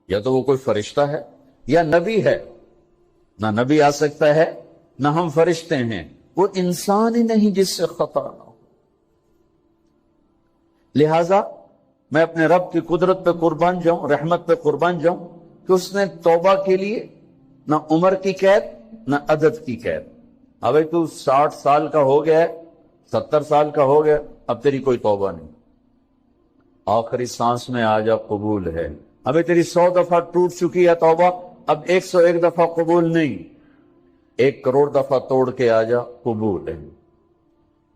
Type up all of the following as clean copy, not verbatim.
یا تو وہ کوئی فرشتہ ہے یا نبی ہے. نہ نبی آ سکتا ہے نہ ہم فرشتے ہیں. وہ انسان ہی نہیں جس سے خطا نہ ہو. لہذا میں اپنے رب کی قدرت پہ قربان جاؤں, رحمت پہ قربان جاؤں کہ اس نے توبہ کے لیے نہ عمر کی قید نہ عدد کی قید. ابھی تو 60 سال کا ہو گیا ہے, 70 سال کا ہو گیا, اب تیری کوئی توبہ نہیں, آخری سانس میں آ جا قبول ہے. ابھی تیری 100 دفعہ ٹوٹ چکی ہے توبہ, اب 101 دفعہ قبول نہیں, 1 کروڑ دفعہ توڑ کے آ جا قبول ہے.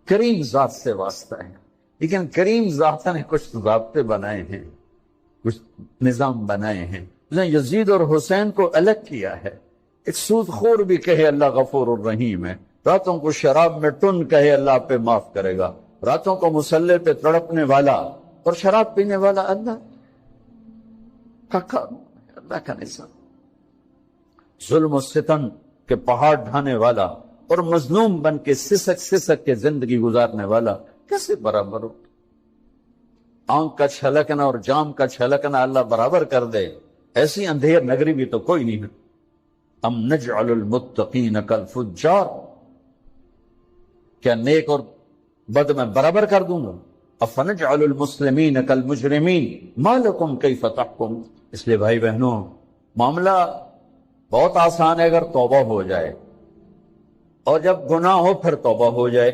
کریم ذات سے واسطہ ہے, لیکن کریم ذات نے کچھ ضابطے بنائے ہیں, کچھ نظام بنائے ہیں. یزید اور حسین کو الگ کیا ہے. ایک سود خور بھی کہے اللہ غفور الرحیم ہے, راتوں کو شراب میں ٹن کہے اللہ پہ معاف کرے گا, راتوں کو مسلح پہ تڑپنے والا اور شراب پینے والا اللہ کا قانون ہے, اللہ کا نظام. ظلم و ستم کے پہاڑ ڈھانے والا اور مظلوم بن کے سسک سسک کے زندگی گزارنے والا کیسے برابر ہو؟ آنکھ کا چھلکنا اور جام کا چھلکنا اللہ برابر کر دے, ایسی اندھیر نگری بھی تو کوئی نہیں ہے. ام نجعل المتقین کالفجار, کیا نیک اور بد میں برابر کر دوں گا؟ افنجعل المسلمین کالمجرمین ما لکم کیف تحکمون. اس لیے بھائی بہنوں, معاملہ بہت آسان ہے اگر توبہ ہو جائے, اور جب گناہ ہو پھر توبہ ہو جائے,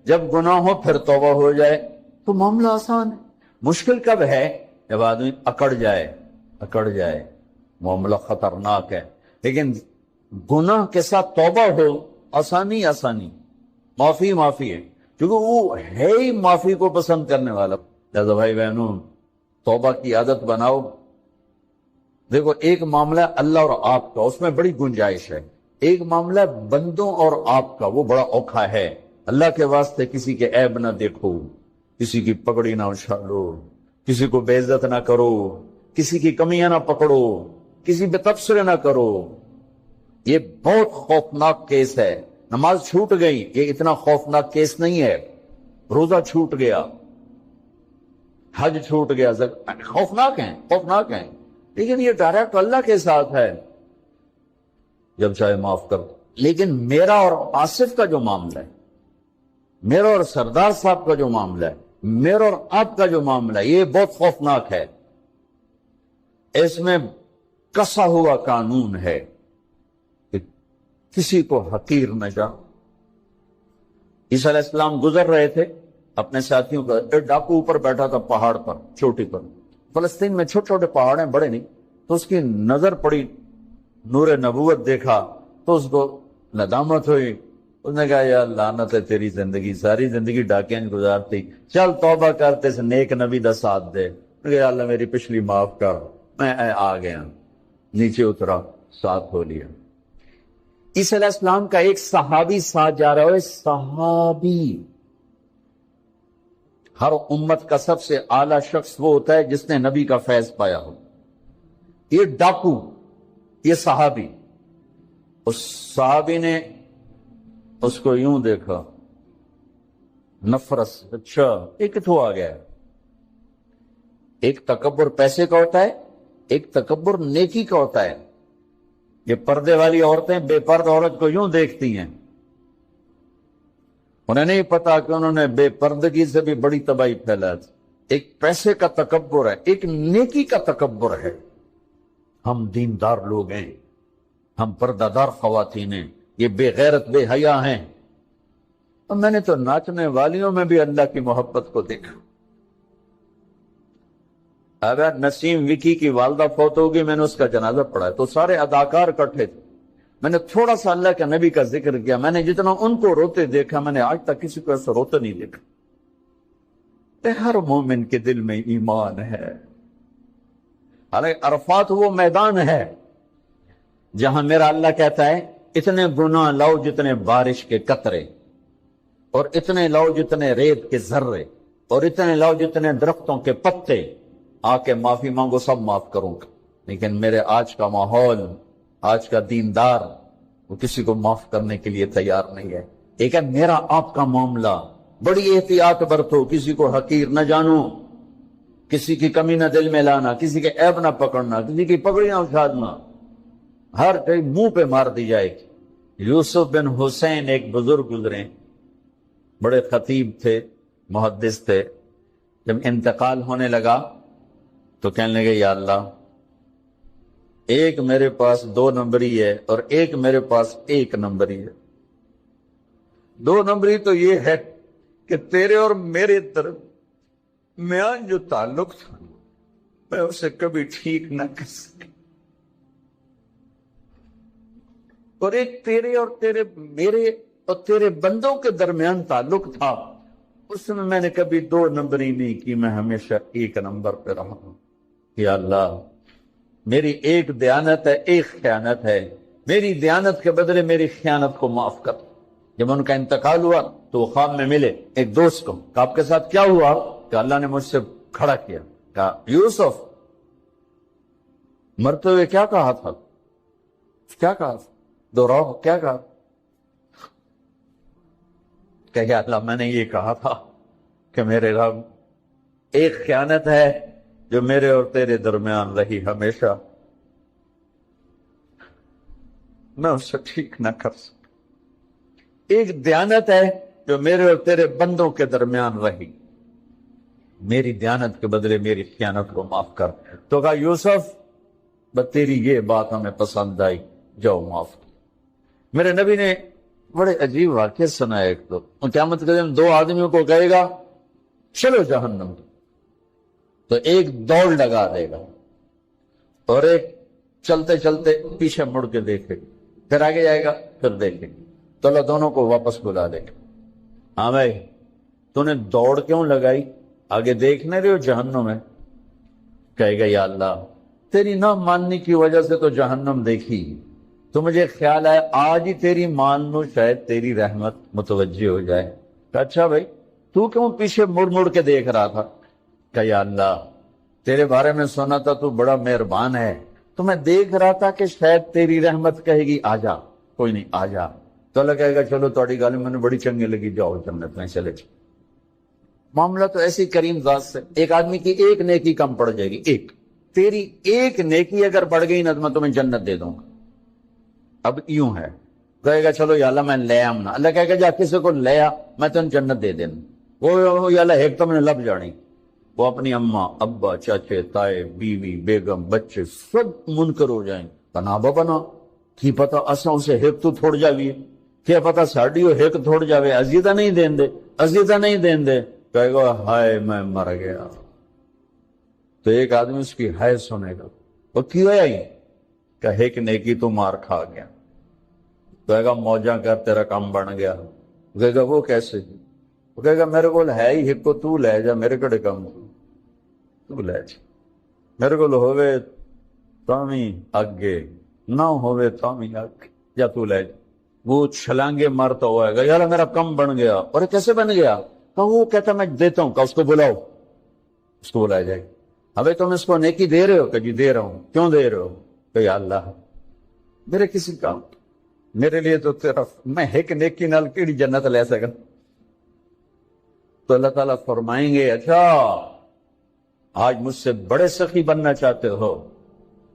جب گناہ ہو پھر توبہ ہو جائے تو معاملہ آسان ہے. مشکل کب ہے؟ جب آدمی اکڑ جائے, معاملہ خطرناک ہے. لیکن گناہ کے ساتھ توبہ ہو, آسانی, معافی ہے, کیونکہ وہ ہے ہی معافی کو پسند کرنے والا. لہذا بھائی بہنوں, توبہ کی عادت بناؤ. دیکھو, ایک معاملہ اللہ اور آپ کا, اس میں بڑی گنجائش ہے. ایک معاملہ بندوں اور آپ کا, وہ بڑا اوکھا ہے. اللہ کے واسطے کسی کے عیب نہ دیکھو, کسی کی پگڑی نہ اچھالو, کسی کو بے عزت نہ کرو, کسی کی کمیاں نہ پکڑو, کسی پہ تبصرے نہ کرو. یہ بہت خوفناک کیس ہے. نماز چھوٹ گئی, یہ اتنا خوفناک کیس نہیں ہے. روزہ چھوٹ گیا, حج چھوٹ گیا, خوفناک ہیں, لیکن یہ ڈائریکٹ اللہ کے ساتھ ہے, جب چاہے معاف کر. لیکن میرا اور آصف کا جو معاملہ ہے, میرا اور سردار صاحب کا جو معاملہ ہے, میرا اور آپ کا جو معاملہ ہے, یہ بہت خوفناک ہے. اس میں کسا ہوا قانون ہے کہ کسی کو حقیر نہ جا. عیسیٰ علیہ السلام گزر رہے تھے اپنے ساتھیوں کا, ایک ڈاکو اوپر بیٹھا تھا پہاڑ پر, چوٹی پر. فلسطین میں چھوٹے چھوٹے پہاڑ ہیں, بڑے نہیں. تو اس کی نظر پڑی, نور نبوت دیکھا تو اس کو ندامت ہوئی. اس نے کہا یا لعنت ہے تیری زندگی, ساری زندگی ڈاکیاں گزارتی, چل توبہ کرتے سے نیک نبی دا ساتھ دے. یا اللہ میری پچھلی معاف کر. میں آ گیا, نیچے اترا, ساتھ ہو لیا. عیسیٰ علیہ السلام کا ایک صحابی ساتھ جا رہا ہے. صحابی, ہر امت کا سب سے اعلیٰ شخص وہ ہوتا ہے جس نے نبی کا فیض پایا ہو. یہ ڈاکو, یہ صحابی. اس صحابی نے اس کو یوں دیکھا, نفرت, اچھا یہ کتوں آ گیا. ایک تکبر پیسے کا ہوتا ہے, ایک تکبر نیکی کا ہوتا ہے. یہ پردے والی عورتیں بے پرد عورت کو یوں دیکھتی ہیں, انہیں نہیں پتا کہ انہوں نے بے پردگی سے بھی بڑی تباہی پھیلا دی. ایک پیسے کا تکبر ہے, ایک نیکی کا تکبر ہے. ہم دیندار لوگ ہیں, ہم پردہ دار خواتین ہیں, یہ بے غیرت بے حیا ہیں. اور میں نے تو ناچنے والیوں میں بھی اللہ کی محبت کو دیکھا. اگر نسیم وکی کی والدہ فوت ہوگی, میں نے اس کا جنازہ پڑھا تو سارے اداکار اکٹھے تھے. میں نے تھوڑا سا اللہ کے نبی کا ذکر کیا. میں نے جتنا ان کو روتے دیکھا, میں نے آج تک کسی کو ایسا روتے نہیں دیکھا. ہر مومن کے دل میں ایمان ہے. حالانکہ عرفات وہ میدان ہے جہاں میرا اللہ کہتا ہے اتنے گناہ لاؤ جتنے بارش کے قطرے, اور اتنے لاؤ جتنے ریت کے ذرے, اور اتنے لاؤ جتنے درختوں کے پتے, آ کے معافی مانگو, سب معاف کروں گا. لیکن میرے آج کا ماحول, آج کا دیندار, وہ کسی کو معاف کرنے کے لیے تیار نہیں ہے. ایک ہے میرا آپ کا معاملہ, بڑی احتیاط برتو, کسی کو حقیر نہ جانو. کسی کی کمی نہ دل میں لانا، کسی کے عیب نہ پکڑنا، کسی کی پگڑی نہ اچھالنا، ہر کوئی منہ پہ مار دی جائے گی۔ یوسف بن حسین ایک بزرگ گزرے، بڑے خطیب تھے، محدث تھے۔ جب انتقال ہونے لگا تو کہنے لگے یا اللہ، ایک میرے پاس 2 نمبری ہے اور ایک میرے پاس 1 نمبری ہے۔ 2 نمبری تو یہ ہے کہ تیرے اور میرے درمیان جو تعلق تھا میں اسے کبھی ٹھیک نہ کر سکی، اور ایک تیرے اور میرے اور تیرے بندوں کے درمیان تعلق تھا، اس میں نے کبھی 2 نمبری نہیں کی، میں ہمیشہ 1 نمبر پہ رہا ہوں۔ یا اللہ، میری ایک دیانت ہے، ایک خیانت ہے، میری دیانت کے بدلے میری خیانت کو معاف کر۔ جب ان کا انتقال ہوا تو وہ خواب میں ملے ایک دوست کو، کہ آپ کے ساتھ کیا ہوا؟ کہ اللہ نے مجھ سے کھڑا کیا، کہا یوسف مرتے ہوئے کیا کہا تھا؟ کیا کہا تھا؟ دوہراؤ، کیا کہا؟ کہ یا اللہ، میں نے یہ کہا تھا کہ میرے رب، ایک خیانت ہے جو میرے اور تیرے درمیان رہی ہمیشہ، میں اسے ٹھیک نہ کر سکتا۔ ایک دیانت ہے جو میرے اور تیرے بندوں کے درمیان رہی، میری دیانت کے بدلے میری خیانت کو معاف کر۔ تو کہا یوسف، بس تیری یہ بات ہمیں پسند آئی، جاؤ معاف کر۔ میرے نبی نے بڑے عجیب واقعہ سنا ہے۔ ایک تو قیامت کے دن 2 آدمیوں کو کہے گا چلو جہنم، تو ایک دوڑ لگا دے گا اور ایک چلتے چلتے پیچھے مڑ کے دیکھے گا، پھر آگے جائے گا، پھر دیکھے گا، تو اللہ دونوں کو واپس بلا دے گا۔ ہاں بھائی، تو نے دوڑ کیوں لگائی؟ آگے دیکھنے رہے ہو جہنم میں؟ کہے گا یا اللہ، تیری نہ ماننے کی وجہ سے تو جہنم دیکھی، تو مجھے خیال ہے آج ہی تیری مان لو، شاید تیری رحمت متوجہ ہو جائے۔ کہ اچھا بھائی، تو کیوں پیچھے مڑ مڑ کے دیکھ رہا تھا؟ کہ یا اللہ، تیرے بارے میں سنا تھا تو بڑا مہربان ہے، تو میں دیکھ رہا تھا کہ شاید تیری رحمت کہے گی آ جا۔ کوئی نہیں، آ جا۔ تو اللہ کہے گا چلو تھوڑی گالی میں نے بڑی چنگی لگی، جاؤ جنت میں چلے جاؤ۔ معاملہ تو ایسی کریم ذات سے، ایک آدمی کی ایک نیکی کم پڑ جائے گی، ایک تیری ایک نیکی اگر بڑھ گئی نا تو میں تمہیں جنت دے دوں گا۔ اب یوں ہے، کہے گا چلو یا اللہ میں لے آمنا، اللہ کہے گا جا کسی کو لے آ، میں تمہیں جنت دے دوں۔ وہ یا اللہ ایک تو میں نے لب جانی، وہ اپنی اماں، ابا، چاچے، تائے، بیوی، بیگم، بچے سب منکر ہو جائیں، پناہ بنا کی پتا اساں اسے ایک تو تھوڑ جاوی، کیا پتا ساڑی ہو ایک تھوڑ جاوے، عزیزہ نہیں دین دے، عزیزہ نہیں دین دے۔ کہے گا ہائے میں مر گیا۔ تو ایک آدمی اس کی ہائے سنے گا، وہ کیوں ہے یہ؟ کہے کہ نیکی تو مار کھا گیا۔ کہے گا موجاں کر، تیرا کام بن گیا۔ کہے گا وہ کیسے؟ وہ کہے گا میرے کو ہے ہی ایک کو، تو لے جا، میرے کڑے کام تو لے جا، میرے کو ہوئے تامی اگے نہ ہوئے تامی اگے، یا تو لے جا۔ وہ چھلانگے مارتا ہوا ہے، یار میرا کم بن گیا۔ اور کیسے بن گیا؟ کہ وہ کہتا میں دیتا ہوں، کہ اس کو بلاؤ، اس کو بلایا جائے۔ ابھی تم اس کو نیکی دے رہے ہو؟ کہ جی دے رہا ہوں۔ کیوں دے رہے ہو؟ کہ یا اللہ میرے کسی کام، میرے لیے تو تیرا، میں ایک نیکی نال کیڑی جنت لے سکا؟ تو اللہ تعالیٰ فرمائیں گے اچھا آج مجھ سے بڑے سخی بننا چاہتے ہو؟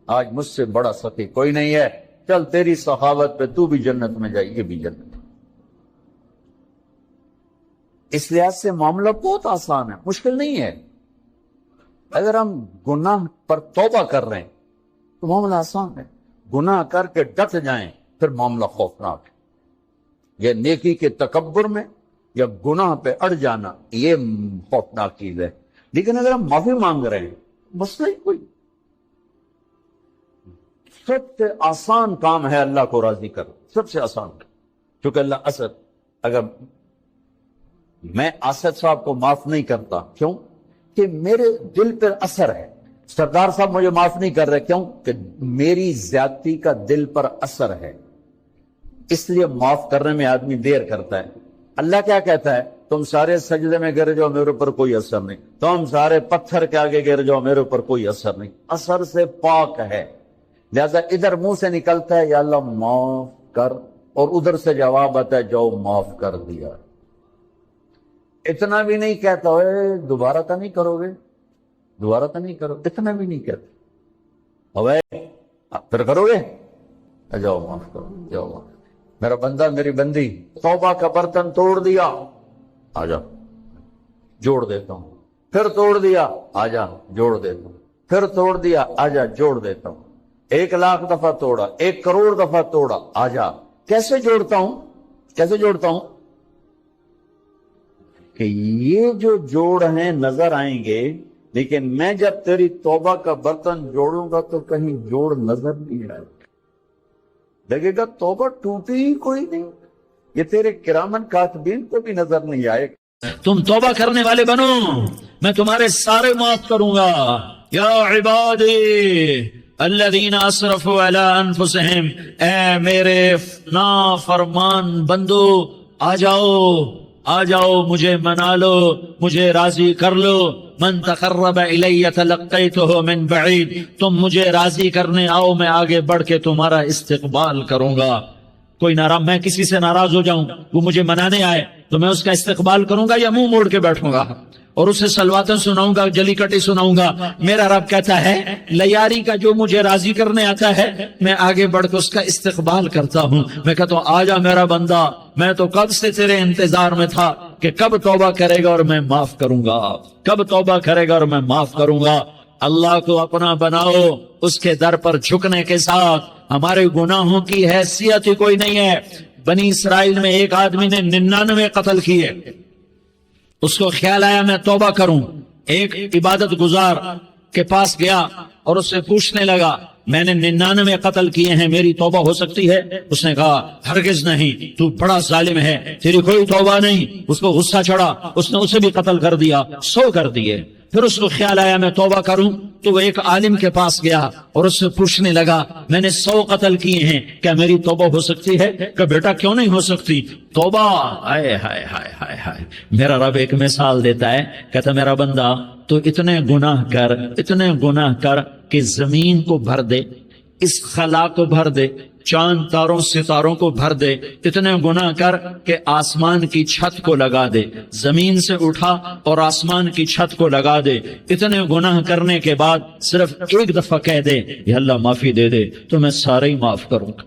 آج مجھ سے بڑا سخی کوئی نہیں ہے، چل تیری سخاوت پہ تو بھی جنت میں جائے، یہ بھی جنت۔ اس لحاظ سے معاملہ بہت آسان ہے، مشکل نہیں ہے۔ اگر ہم گناہ پر توبہ کر رہے ہیں تو معاملہ آسان ہے، گناہ کر کے ڈٹ جائیں پھر معاملہ خوفناک ہے۔ یہ نیکی کے تکبر میں یا گناہ پہ اڑ جانا یہ خوفناک چیز ہے۔ لیکن اگر ہم معافی مانگ رہے ہیں، مسئلہ ہی کوئی، سب سے آسان کام ہے اللہ کو راضی کرنا، سب سے آسان کام۔ چونکہ اللہ اسد، اگر میں اسد صاحب کو معاف نہیں کرتا، کیوں کہ میرے دل پر اثر ہے، سردار صاحب مجھے معاف نہیں کر رہے، کیوں کہ میری زیادتی کا دل پر اثر ہے، اس لیے معاف کرنے میں آدمی دیر کرتا ہے۔ اللہ کیا کہتا ہے؟ تم سارے سجدے میں گر جاؤ، میرے اوپر کوئی اثر نہیں، تم سارے پتھر کے آگے گر جاؤ، میرے اوپر کوئی اثر نہیں، اثر سے پاک ہے۔ لہذا ادھر منہ سے نکلتا ہے یا اللہ معاف کر، اور ادھر سے جواب آتا ہے جاؤ معاف کر دیا۔ اتنا بھی نہیں کہتا ہوئے دوبارہ تو نہیں کرو گے، دوبارہ تو نہیں کرو، اتنا بھی نہیں کرتے، اوے پھر کرو گے، جاؤ معاف کرو، جاؤ معاف، میرا بندہ میری بندی توبہ کا برتن توڑ دیا، آ جا جوڑ دیتا ہوں، پھر توڑ دیا، آ جا جوڑ دیتا ہوں، پھر توڑ دیا، آ جا جوڑ دیتا ہوں، 1,00,000 دفعہ توڑا، 1,00,00,000 دفعہ توڑا، آ جا، کیسے جوڑتا ہوں، کیسے جوڑتا ہوں کہ یہ جو جوڑ ہیں نظر آئیں گے، لیکن میں جب تیری توبہ کا برتن جوڑوں گا تو کہیں جوڑ نظر نہیں آئے گا، لگے گا توبہ ٹوٹی ہی کوئی نہیں، یہ تیرے کرامن کاتبین کو بھی نظر نہیں آئے گا۔ تم توبہ کرنے والے بنو، میں تمہارے سارے معاف کروں گا۔ یا عبادی الذین اسرفوا علی انفسہم، اے میرے نافرمان بندو، آ جاؤ آ جاؤ، مجھے منا لو، مجھے راضی کر لو۔ من تقرب الی تلقیتہ من بعید، تم مجھے راضی کرنے آؤ، میں آگے بڑھ کے تمہارا استقبال کروں گا۔ کوئی ناراض، میں کسی سے ناراض ہو جاؤں، وہ مجھے منانے آئے تو میں اس کا استقبال کروں گا یا منہ موڑ کے بیٹھوں گا اور اسے سلواتیں سناؤں گا، جلی کٹی سناؤں گا؟ میرا رب کہتا ہے لیاری کا جو مجھے راضی کرنے آتا ہے میں آگے بڑھ کے اس کا استقبال کرتا ہوں۔ میں کہتا ہوں آ جا میرا بندہ، میں تو کب سے تیرے انتظار میں تھا کہ کب توبہ کرے گا اور میں معاف کروں گا، کب توبہ کرے گا اور میں معاف کروں گا۔ اللہ کو اپنا بناؤ، اس کے در پر جھکنے کے ساتھ۔ ہمارے گناہوں کی حیثیت ہی کوئی نہیں ہے۔ بنی اسرائیل میں ایک آدمی نے 99 قتل کیے، اس کو خیال آیا میں توبہ کروں، ایک عبادت گزار کے پاس گیا اور اس سے پوچھنے لگا میں نے 99 قتل کیے ہیں، میری توبہ ہو سکتی ہے؟ اس نے کہا ہرگز نہیں، تو بڑا ظالم ہے، تیری کوئی توبہ نہیں۔ اس کو غصہ چڑھا، اس نے اسے بھی قتل کر دیا، 100 کر دیے۔ پھر اس کو خیال آیا میں توبہ کروں تو وہ ایک عالم کے پاس گیا اور اس سے پوچھنے لگا میں نے 100 قتل کیے ہیں، کیا میری توبہ ہو سکتی ہے؟ کہ بیٹا کیوں نہیں ہو سکتی توبہ؟ ہائے ہائے ہائے ہائے ہائے، میرا رب ایک مثال دیتا ہے، کہتا میرا بندہ تو اتنے گناہ کر، اتنے گناہ کر کہ زمین کو بھر دے، اس خلا کو بھر دے، چاند تاروں ستاروں کو بھر دے، اتنے گناہ کر کہ آسمان کی چھت کو لگا دے، زمین سے اٹھا اور آسمان کی چھت کو لگا دے۔ اتنے گناہ کرنے کے بعد صرف ایک دفعہ کہہ دے یا اللہ معافی دے دے تو میں سارے ہی معاف کروں گا،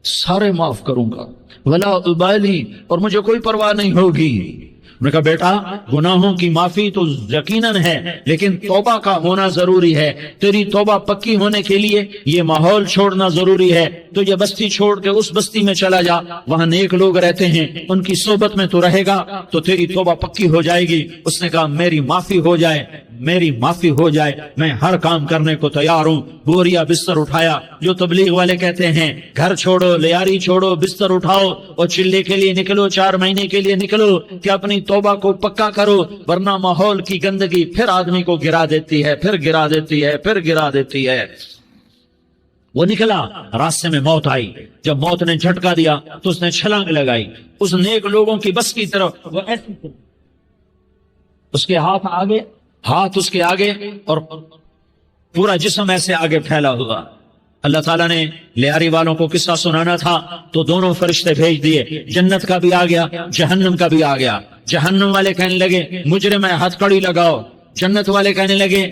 سارے معاف کروں گا، ولا ابالی، اور مجھے کوئی پرواہ نہیں ہوگی۔ میں نے کہا بیٹا گناہوں کی معافی تو یقیناً ہے لیکن توبہ کا ہونا ضروری ہے، تیری توبہ پکی ہونے کے لیے یہ ماحول چھوڑنا ضروری ہے۔ تو یہ بستی چھوڑ کے اس بستی میں چلا جا، وہاں نیک لوگ رہتے ہیں، ان کی صحبت میں تو رہے گا تو تیری توبہ پکی ہو جائے گی۔ اس نے کہا میری معافی ہو جائے، میری معافی ہو جائے، میں ہر کام کرنے کو تیار ہوں۔ بوریا بستر اٹھایا، جو تبلیغ والے کہتے ہیں گھر چھوڑو، لیاری چھوڑو، بستر اٹھاؤ اور چلے کے لیے نکلو، 4 مہینے کے لیے نکلو کہ اپنی توبہ کو پکا کرو، ورنہ ماحول کی گندگی پھر آدمی کو گرا دیتی ہے، پھر گرا دیتی ہے، پھر گرا دیتی ہے۔ وہ نکلا، راستے میں موت آئی، جب موت نے جھٹکا دیا تو اس نے چھلانگ لگائی اس نیک لوگوں کی بس کی طرف، وہ ایسے اس کے ہاتھ آگے، ہاتھ اس کے آگے اور پورا جسم ایسے آگے پھیلا ہوا۔ اللہ تعالیٰ نے لیاری والوں کو قصہ سنانا تھا تو دونوں فرشتے بھیج دیے، جنت کا بھی آ گیا، جہنم کا بھی آ گیا۔ جہنم والے کہنے لگے مجرم ہے ہتھ کڑی لگاؤ، جنت والے کہنے لگے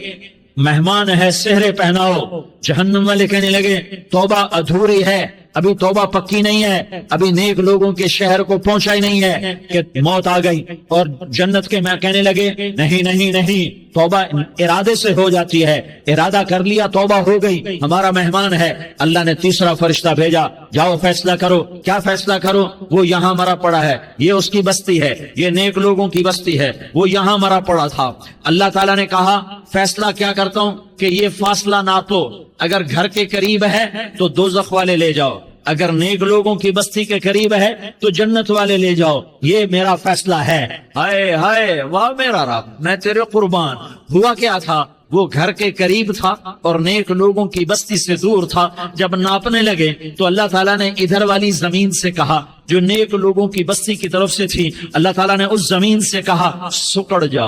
مہمان ہے سہرے پہناؤ، جہنم والے کہنے لگے توبہ ادھوری ہے، ابھی توبہ پکی نہیں ہے، ابھی نیک لوگوں کے شہر کو پہنچا ہی نہیں ہے کہ موت آ گئی۔ اور جنت کے میں کہنے لگے نہیں نہیں نہیں، توبہ ارادے سے ہو جاتی ہے، ارادہ کر لیا توبہ ہو گئی، ہمارا مہمان ہے۔ اللہ نے تیسرا فرشتہ بھیجا، جاؤ فیصلہ کرو۔ کیا فیصلہ کرو؟ وہ یہاں مرا پڑا ہے، یہ اس کی بستی ہے، یہ نیک لوگوں کی بستی ہے، وہ یہاں مرا پڑا تھا۔ اللہ تعالیٰ نے کہا فیصلہ کیا کرتا ہوں کہ یہ فاصلہ ناپو، اگر گھر کے قریب ہے تو دوزخ والے لے جاؤ، اگر نیک لوگوں کی بستی کے قریب ہے تو جنت والے لے جاؤ، یہ میرا فیصلہ ہے۔ ہائے ہائے واہ میرا رب، میں تیرے قربان۔ ہوا کیا تھا؟ وہ گھر کے قریب تھا اور نیک لوگوں کی بستی سے دور تھا۔ جب ناپنے لگے تو اللہ تعالیٰ نے ادھر والی زمین سے کہا جو نیک لوگوں کی بستی کی طرف سے تھی، اللہ تعالیٰ نے اس زمین سے کہا سکڑ جا،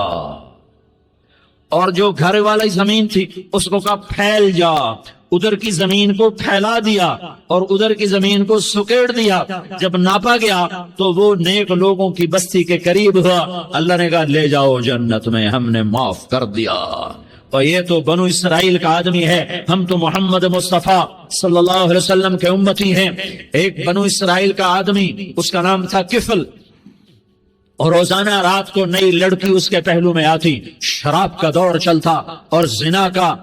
اور جو گھر والی زمین تھی اس کو کہا پھیل جا، ادھر کی زمین کو پھیلا دیا اور ادھر کی زمین کو سکیڑ دیا. جب ناپا گیا تو وہ نیک لوگوں کی بستی کے قریب ہوا. اللہ نے کہا لے جاؤ جنت میں، ہم نے معاف کر دیا. اور یہ تو بنو اسرائیل کا آدمی ہے، ہم تو محمد مصطفیٰ صلی اللہ علیہ وسلم کے امتی ہیں. ایک بنو اسرائیل کا آدمی، اس کا نام تھا کفل، اور روزانہ رات کو نئی لڑکی اس کے پہلو میں آتی. شراب کا دور چلتا اور زنا کا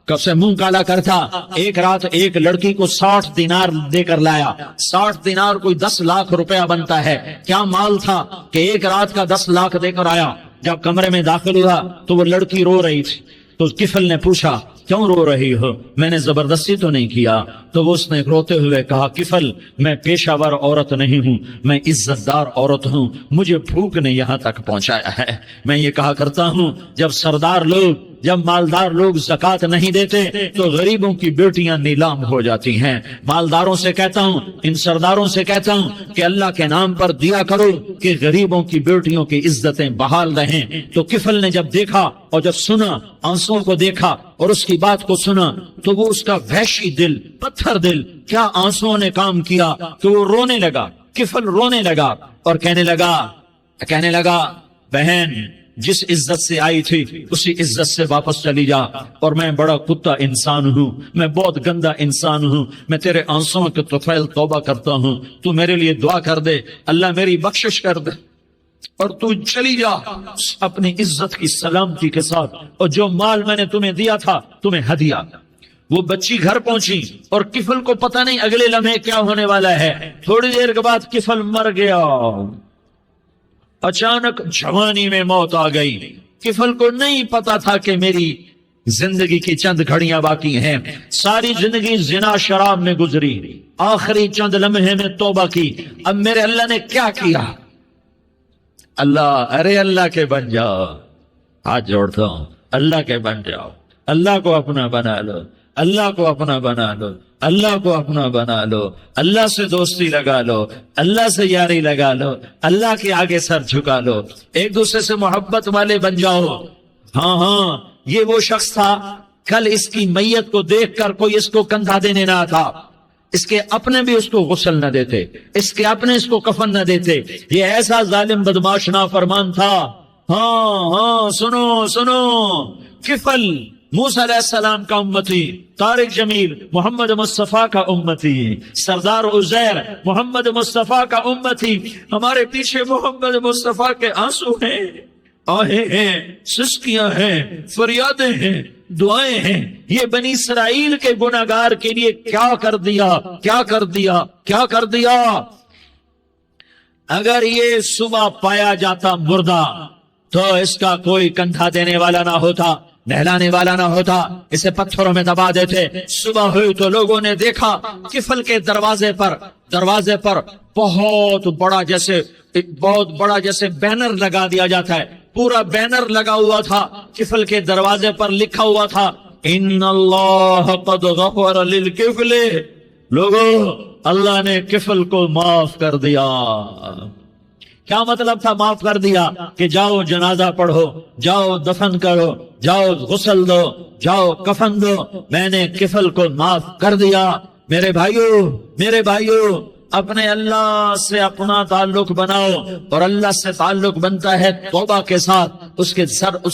کب سے منہ کالا کرتا. ایک رات ایک لڑکی کو 60 دینار دے کر لایا. 60 دینار کوئی 10 لاکھ روپیہ بنتا ہے. کیا مال تھا کہ ایک رات کا 10 لاکھ دے کر آیا. جب کمرے میں داخل ہوا تو وہ لڑکی رو رہی تھی. تو کفل نے پوچھا کیوں رو رہی ہو؟ میں نے زبردستی تو نہیں کیا. تو وہ اس نے روتے ہوئے کہا کفل میں پیشہ ور عورت نہیں ہوں، میں عزت دار عورت ہوں، مجھے بھوک نے یہاں تک پہنچایا ہے. میں یہ کہا کرتا ہوں جب سردار لوگ، جب مالدار لوگ زکوٰۃ نہیں دیتے تو غریبوں کی بیٹیاں نیلام ہو جاتی ہیں. مالداروں سے کہتا ہوں، ان سرداروں سے کہتا ہوں کہ اللہ کے نام پر دیا کرو کہ غریبوں کی بیٹیوں کی عزتیں بحال رہیں. تو کفل نے جب دیکھا اور جب سنا، آنسوؤں کو دیکھا اور اس کی بات کو سنا، تو وہ اس کا وحشی دل، پتھر دل، کیا آنسوؤں نے کام کیا کہ وہ رونے لگا. کفل رونے لگا اور کہنے لگا بہن جس عزت سے آئی تھی اسی عزت سے واپس چلی جا. اور میں بڑا کتا انسان ہوں، میں بہت گندا انسان ہوں، میں تیرے آنسوؤں کے طفیل توبہ کرتا ہوں. تو میرے لیے دعا کر دے، اللہ میری بخشش کر دے اور تو چلی جا اپنی عزت کی سلامتی کے ساتھ. اور جو مال میں نے تمہیں دیا تھا تمہیں ہدیہ. وہ بچی گھر پہنچی اور کفل کو پتہ نہیں اگلے لمحے کیا ہونے والا ہے. تھوڑی دیر کے بعد کفل مر گیا. اچانک جوانی میں موت آ گئی. کفل کو نہیں پتا تھا کہ میری زندگی کی چند گھڑیاں باقی ہیں. ساری زندگی زنا شراب میں گزری، آخری چند لمحے میں توبہ کی. اب میرے اللہ نے کیا کیا؟ اللہ کے بن جاؤ. ہاتھ جوڑتا ہوں، اللہ کے بن جاؤ. اللہ کو اپنا بنا لو، اللہ کو اپنا بنا لو، اللہ کو اپنا بنا لو. اللہ سے دوستی لگا لو، اللہ سے یاری لگا لو، اللہ کے آگے سر جھکا لو. ایک دوسرے سے محبت والے بن جاؤ. ہاں یہ وہ شخص تھا، کل اس کی میت کو دیکھ کر کوئی اس کو کندھا دینے نہ آتا. اس کے اپنے بھی اس کو غسل نہ دیتے، اس کے اپنے اس کو کفن نہ دیتے. یہ ایسا ظالم بدماش نافرمان تھا. ہاں سنو کفل موسیٰ علیہ السلام کا امتی، طارق جمیل محمد مصطفیٰ کا امتی، سردار عزیر محمد مصطفیٰ کا امتی. ہمارے پیچھے محمد مصطفیٰ کے آنسو ہیں، آہیں ہیں، سسکیاں ہیں، فریادیں ہیں، دعائیں ہیں. یہ بنی اسرائیل کے گناہگار کے لیے کیا کر دیا. اگر یہ صبح پایا جاتا مردہ تو اس کا کوئی کندھا دینے والا نہ ہوتا، نہلانے والا نہ ہوتا، اسے پتھروں میں دبا دیتے. صبح ہوئی تو لوگوں نے دیکھا کفل کے دروازے پر بہت بڑا جیسے بینر لگا دیا جاتا ہے. پورا بینر لگا ہوا تھا. کفل کے دروازے پر لکھا ہوا تھا ان اللہ قد غفر للکفل. لوگوں، اللہ نے کفل کو معاف کر دیا. کیا مطلب تھا معاف کر دیا؟ کہ جاؤ جنازہ پڑھو، جاؤ دفن کرو، جاؤ غسل دو، جاؤ کفن دو. میں نے کفل کو معاف کر دیا. میرے بھائیو اپنے اللہ سے اپنا تعلق بناؤ. اور اللہ سے تعلق بنتا ہے توبہ کے ساتھ، اس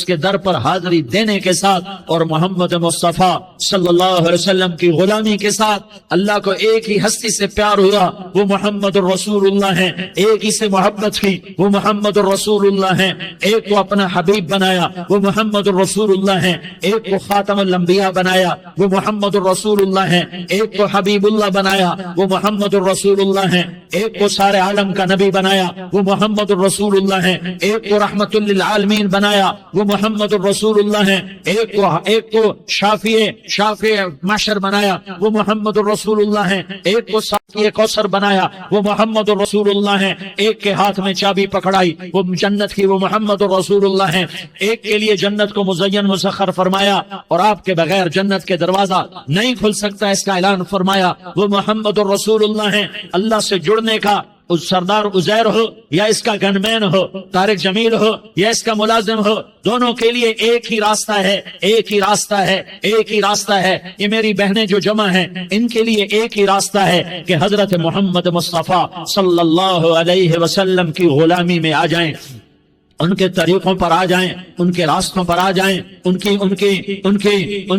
کے در پر حاضری دینے کے ساتھ، اور محمد مصطفیٰ صلی اللہ علیہ وسلم کی غلامی کے ساتھ. اللہ کو ایک ہی ہستی سے پیار ہوا، وہ محمد الرسول اللہ ہیں. ایک ہی سے محبت کی، وہ محمد الرسول اللہ ہیں. ایک کو اپنا حبیب بنایا، وہ محمد الرسول اللہ ہیں. ایک کو خاتم الانبیاء بنایا، وہ محمد الرسول اللہ ہیں. ایک کو حبیب اللہ بنایا، وہ محمد الرسول اللہ ہیں. ایک کو سارے عالم کا نبی بنایا، وہ محمد الرسول اللہ ہیں. ایک کو رحمت للعالمین بنایا، وہ محمد الرسول اللہ ہیں. ایک کو شافع معشر بنایا، وہ محمد الرسول اللہ ہیں. ایک کو ساقی کوثر بنایا، وہ محمد الرسول اللہ ہیں. ایک کے ہاتھ میں چابی پکڑائی، وہ جنت کی، وہ محمد الرسول اللہ ہیں. ایک کے لیے جنت کو مزین مسخر فرمایا اور آپ کے بغیر جنت کے دروازہ نہیں کھل سکتا، اس کا اعلان فرمایا، وہ محمد الرسول اللہ ہیں. اللہ سے جڑنے کا اس سردار عزیر ہو یا اس کا گن مین ہو، طارق جمیل ہو یا اس کا ملازم ہو، دونوں کے لیے ایک ہی راستہ ہے، ایک ہی راستہ ہے، ایک ہی راستہ ہے۔ یہ میری بہنیں جو جمع ہیں ان کے لیے ایک ہی راستہ ہے کہ حضرت محمد مصطفیٰ صلی اللہ علیہ وسلم کی غلامی میں آ جائیں، ان کے طریقوں پر آ جائیں، ان کے راستوں پر آ جائیں، ان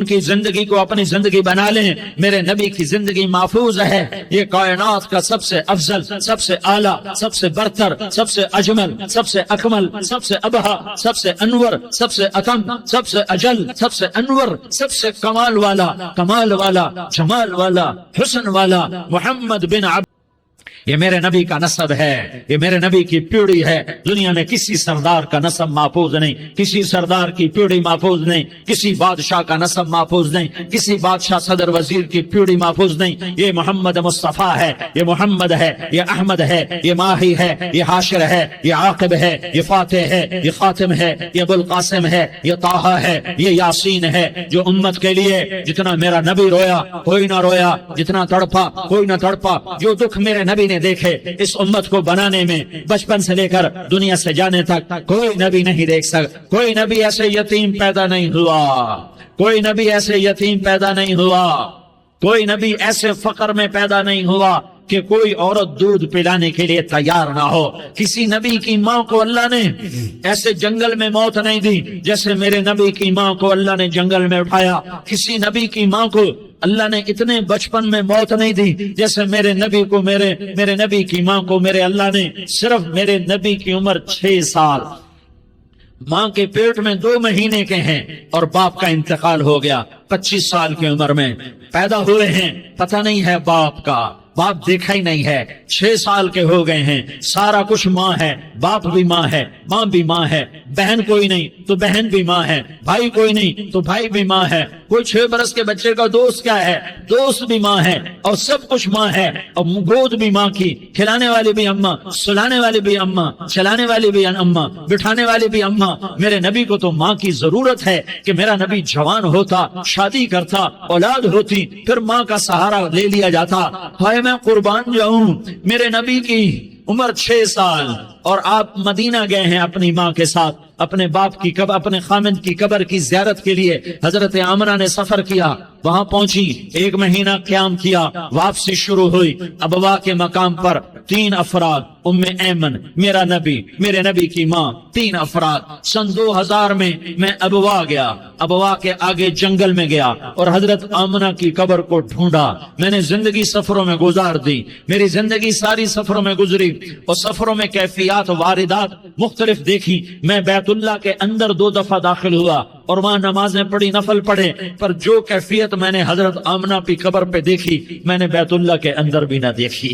کی زندگی کو اپنی زندگی بنا لیں۔ میرے نبی کی زندگی محفوظ ہے، یہ کائنات کا سب سے افضل، سب سے اعلیٰ، سب سے برتر، سب سے اجمل، سب سے اکمل، سب سے ابہا، سب سے انور، سب سے اتم، سب سے اجل، سب سے انور، سب سے کمال والا، جمال والا، حسن والا محمد بن عبد، یہ میرے نبی کا نسب ہے، یہ میرے نبی کی پیڑھی ہے۔ دنیا میں کسی سردار کا نسب محفوظ نہیں، کسی سردار کی پیڑھی محفوظ نہیں، کسی بادشاہ کا نسب محفوظ نہیں، کسی بادشاہ صدر وزیر کی پیڑھی محفوظ نہیں۔ یہ محمد مصطفیٰ ہے، یہ محمد ہے، یہ احمد ہے، یہ ماہی ہے، یہ حاشر ہے، یہ عاقب ہے، یہ فاتح ہے، یہ خاتم ہے، یہ ابو القاسم ہے، یہ طٰہٰ ہے، یہ یاسین ہے۔ جو امت کے لیے جتنا میرا نبی رویا کوئی نہ رویا، جتنا تڑپا کوئی نہ تڑپا، جو دکھ میرے نبی نے دیکھے اس امت کو بنانے میں، بچپن سے لے کر دنیا سے جانے تک کوئی نبی نہیں دیکھ سکتا۔ کوئی نبی ایسے یتیم پیدا نہیں ہوا، کوئی نبی ایسے یتیم پیدا نہیں ہوا، کوئی نبی ایسے فقر میں پیدا نہیں ہوا کہ کوئی عورت دودھ پلانے کے لیے تیار نہ ہو۔ کسی نبی کی ماں کو اللہ نے ایسے جنگل میں موت نہیں دی جیسے میرے نبی کی ماں کو اللہ نے جنگل میں اٹھایا۔ کسی نبی کی ماں کو اللہ نے اتنے بچپن میں موت نہیں دی جیسے میرے نبی کو، میرے نبی کی ماں کو میرے اللہ نے صرف میرے نبی کی عمر 6 سال، ماں کے پیٹ میں 2 مہینے کے ہیں اور باپ کا انتقال ہو گیا 25 سال کی عمر میں پیدا ہوئے ہیں، پتہ نہیں ہے باپ کا، باپ دیکھا ہی نہیں ہے، 6 سال کے ہو گئے ہیں، سارا کچھ ماں ہے، باپ بھی ماں ہے، ماں بھی ماں ہے، بہن کوئی نہیں تو بہن بھی ماں ہے، بھائی کوئی نہیں تو بھائی بھی ماں ہے، کوئی 6 برس کے بچے کا دوست کیا ہے، دوست بھی ماں ہے، اور سب کچھ ماں ہے، اور گود بھی ماں کی، کھلانے والی بھی اماں، سلانے والی بھی اماں، چلانے والی بھی اماں، بٹھانے والی بھی اماں۔ میرے نبی کو تو ماں کی ضرورت ہے کہ میرا نبی جوان ہوتا، شادی کرتا، اولاد ہوتی، پھر ماں کا سہارا لے لیا جاتا۔ ہائے میں قربان جاؤں، میرے نبی کی عمر 6 سال اور آپ مدینہ گئے ہیں اپنی ماں کے ساتھ، اپنے باپ کی اپنے خامند کی قبر کی زیارت کے لیے حضرت آمنہ نے سفر کیا، وہاں پہنچی، 1 مہینہ قیام کیا، واپسی شروع ہوئی۔ ابوا کے مقام پر 3 افراد، ام ایمن، میرا نبی، میرے نبی کی ماں، 3 افراد۔ سن 2000 میں ابوا گیا، ابوا کے آگے جنگل میں گیا اور حضرت آمنہ کی قبر کو ڈھونڈا۔ میں نے زندگی سفروں میں گزار دی، میری زندگی ساری سفروں میں گزری، اور سفروں میں کیفیات واردات مختلف دیکھی۔ میں بیت اللہ کے اندر 2 دفعہ داخل ہوا اور وہاں نمازیں پڑھی، نفل پڑھے، پر جو کیفیت میں نے حضرت آمنہ کی قبر پہ دیکھی میں نے بیت اللہ کے اندر بھی نہ دیکھی،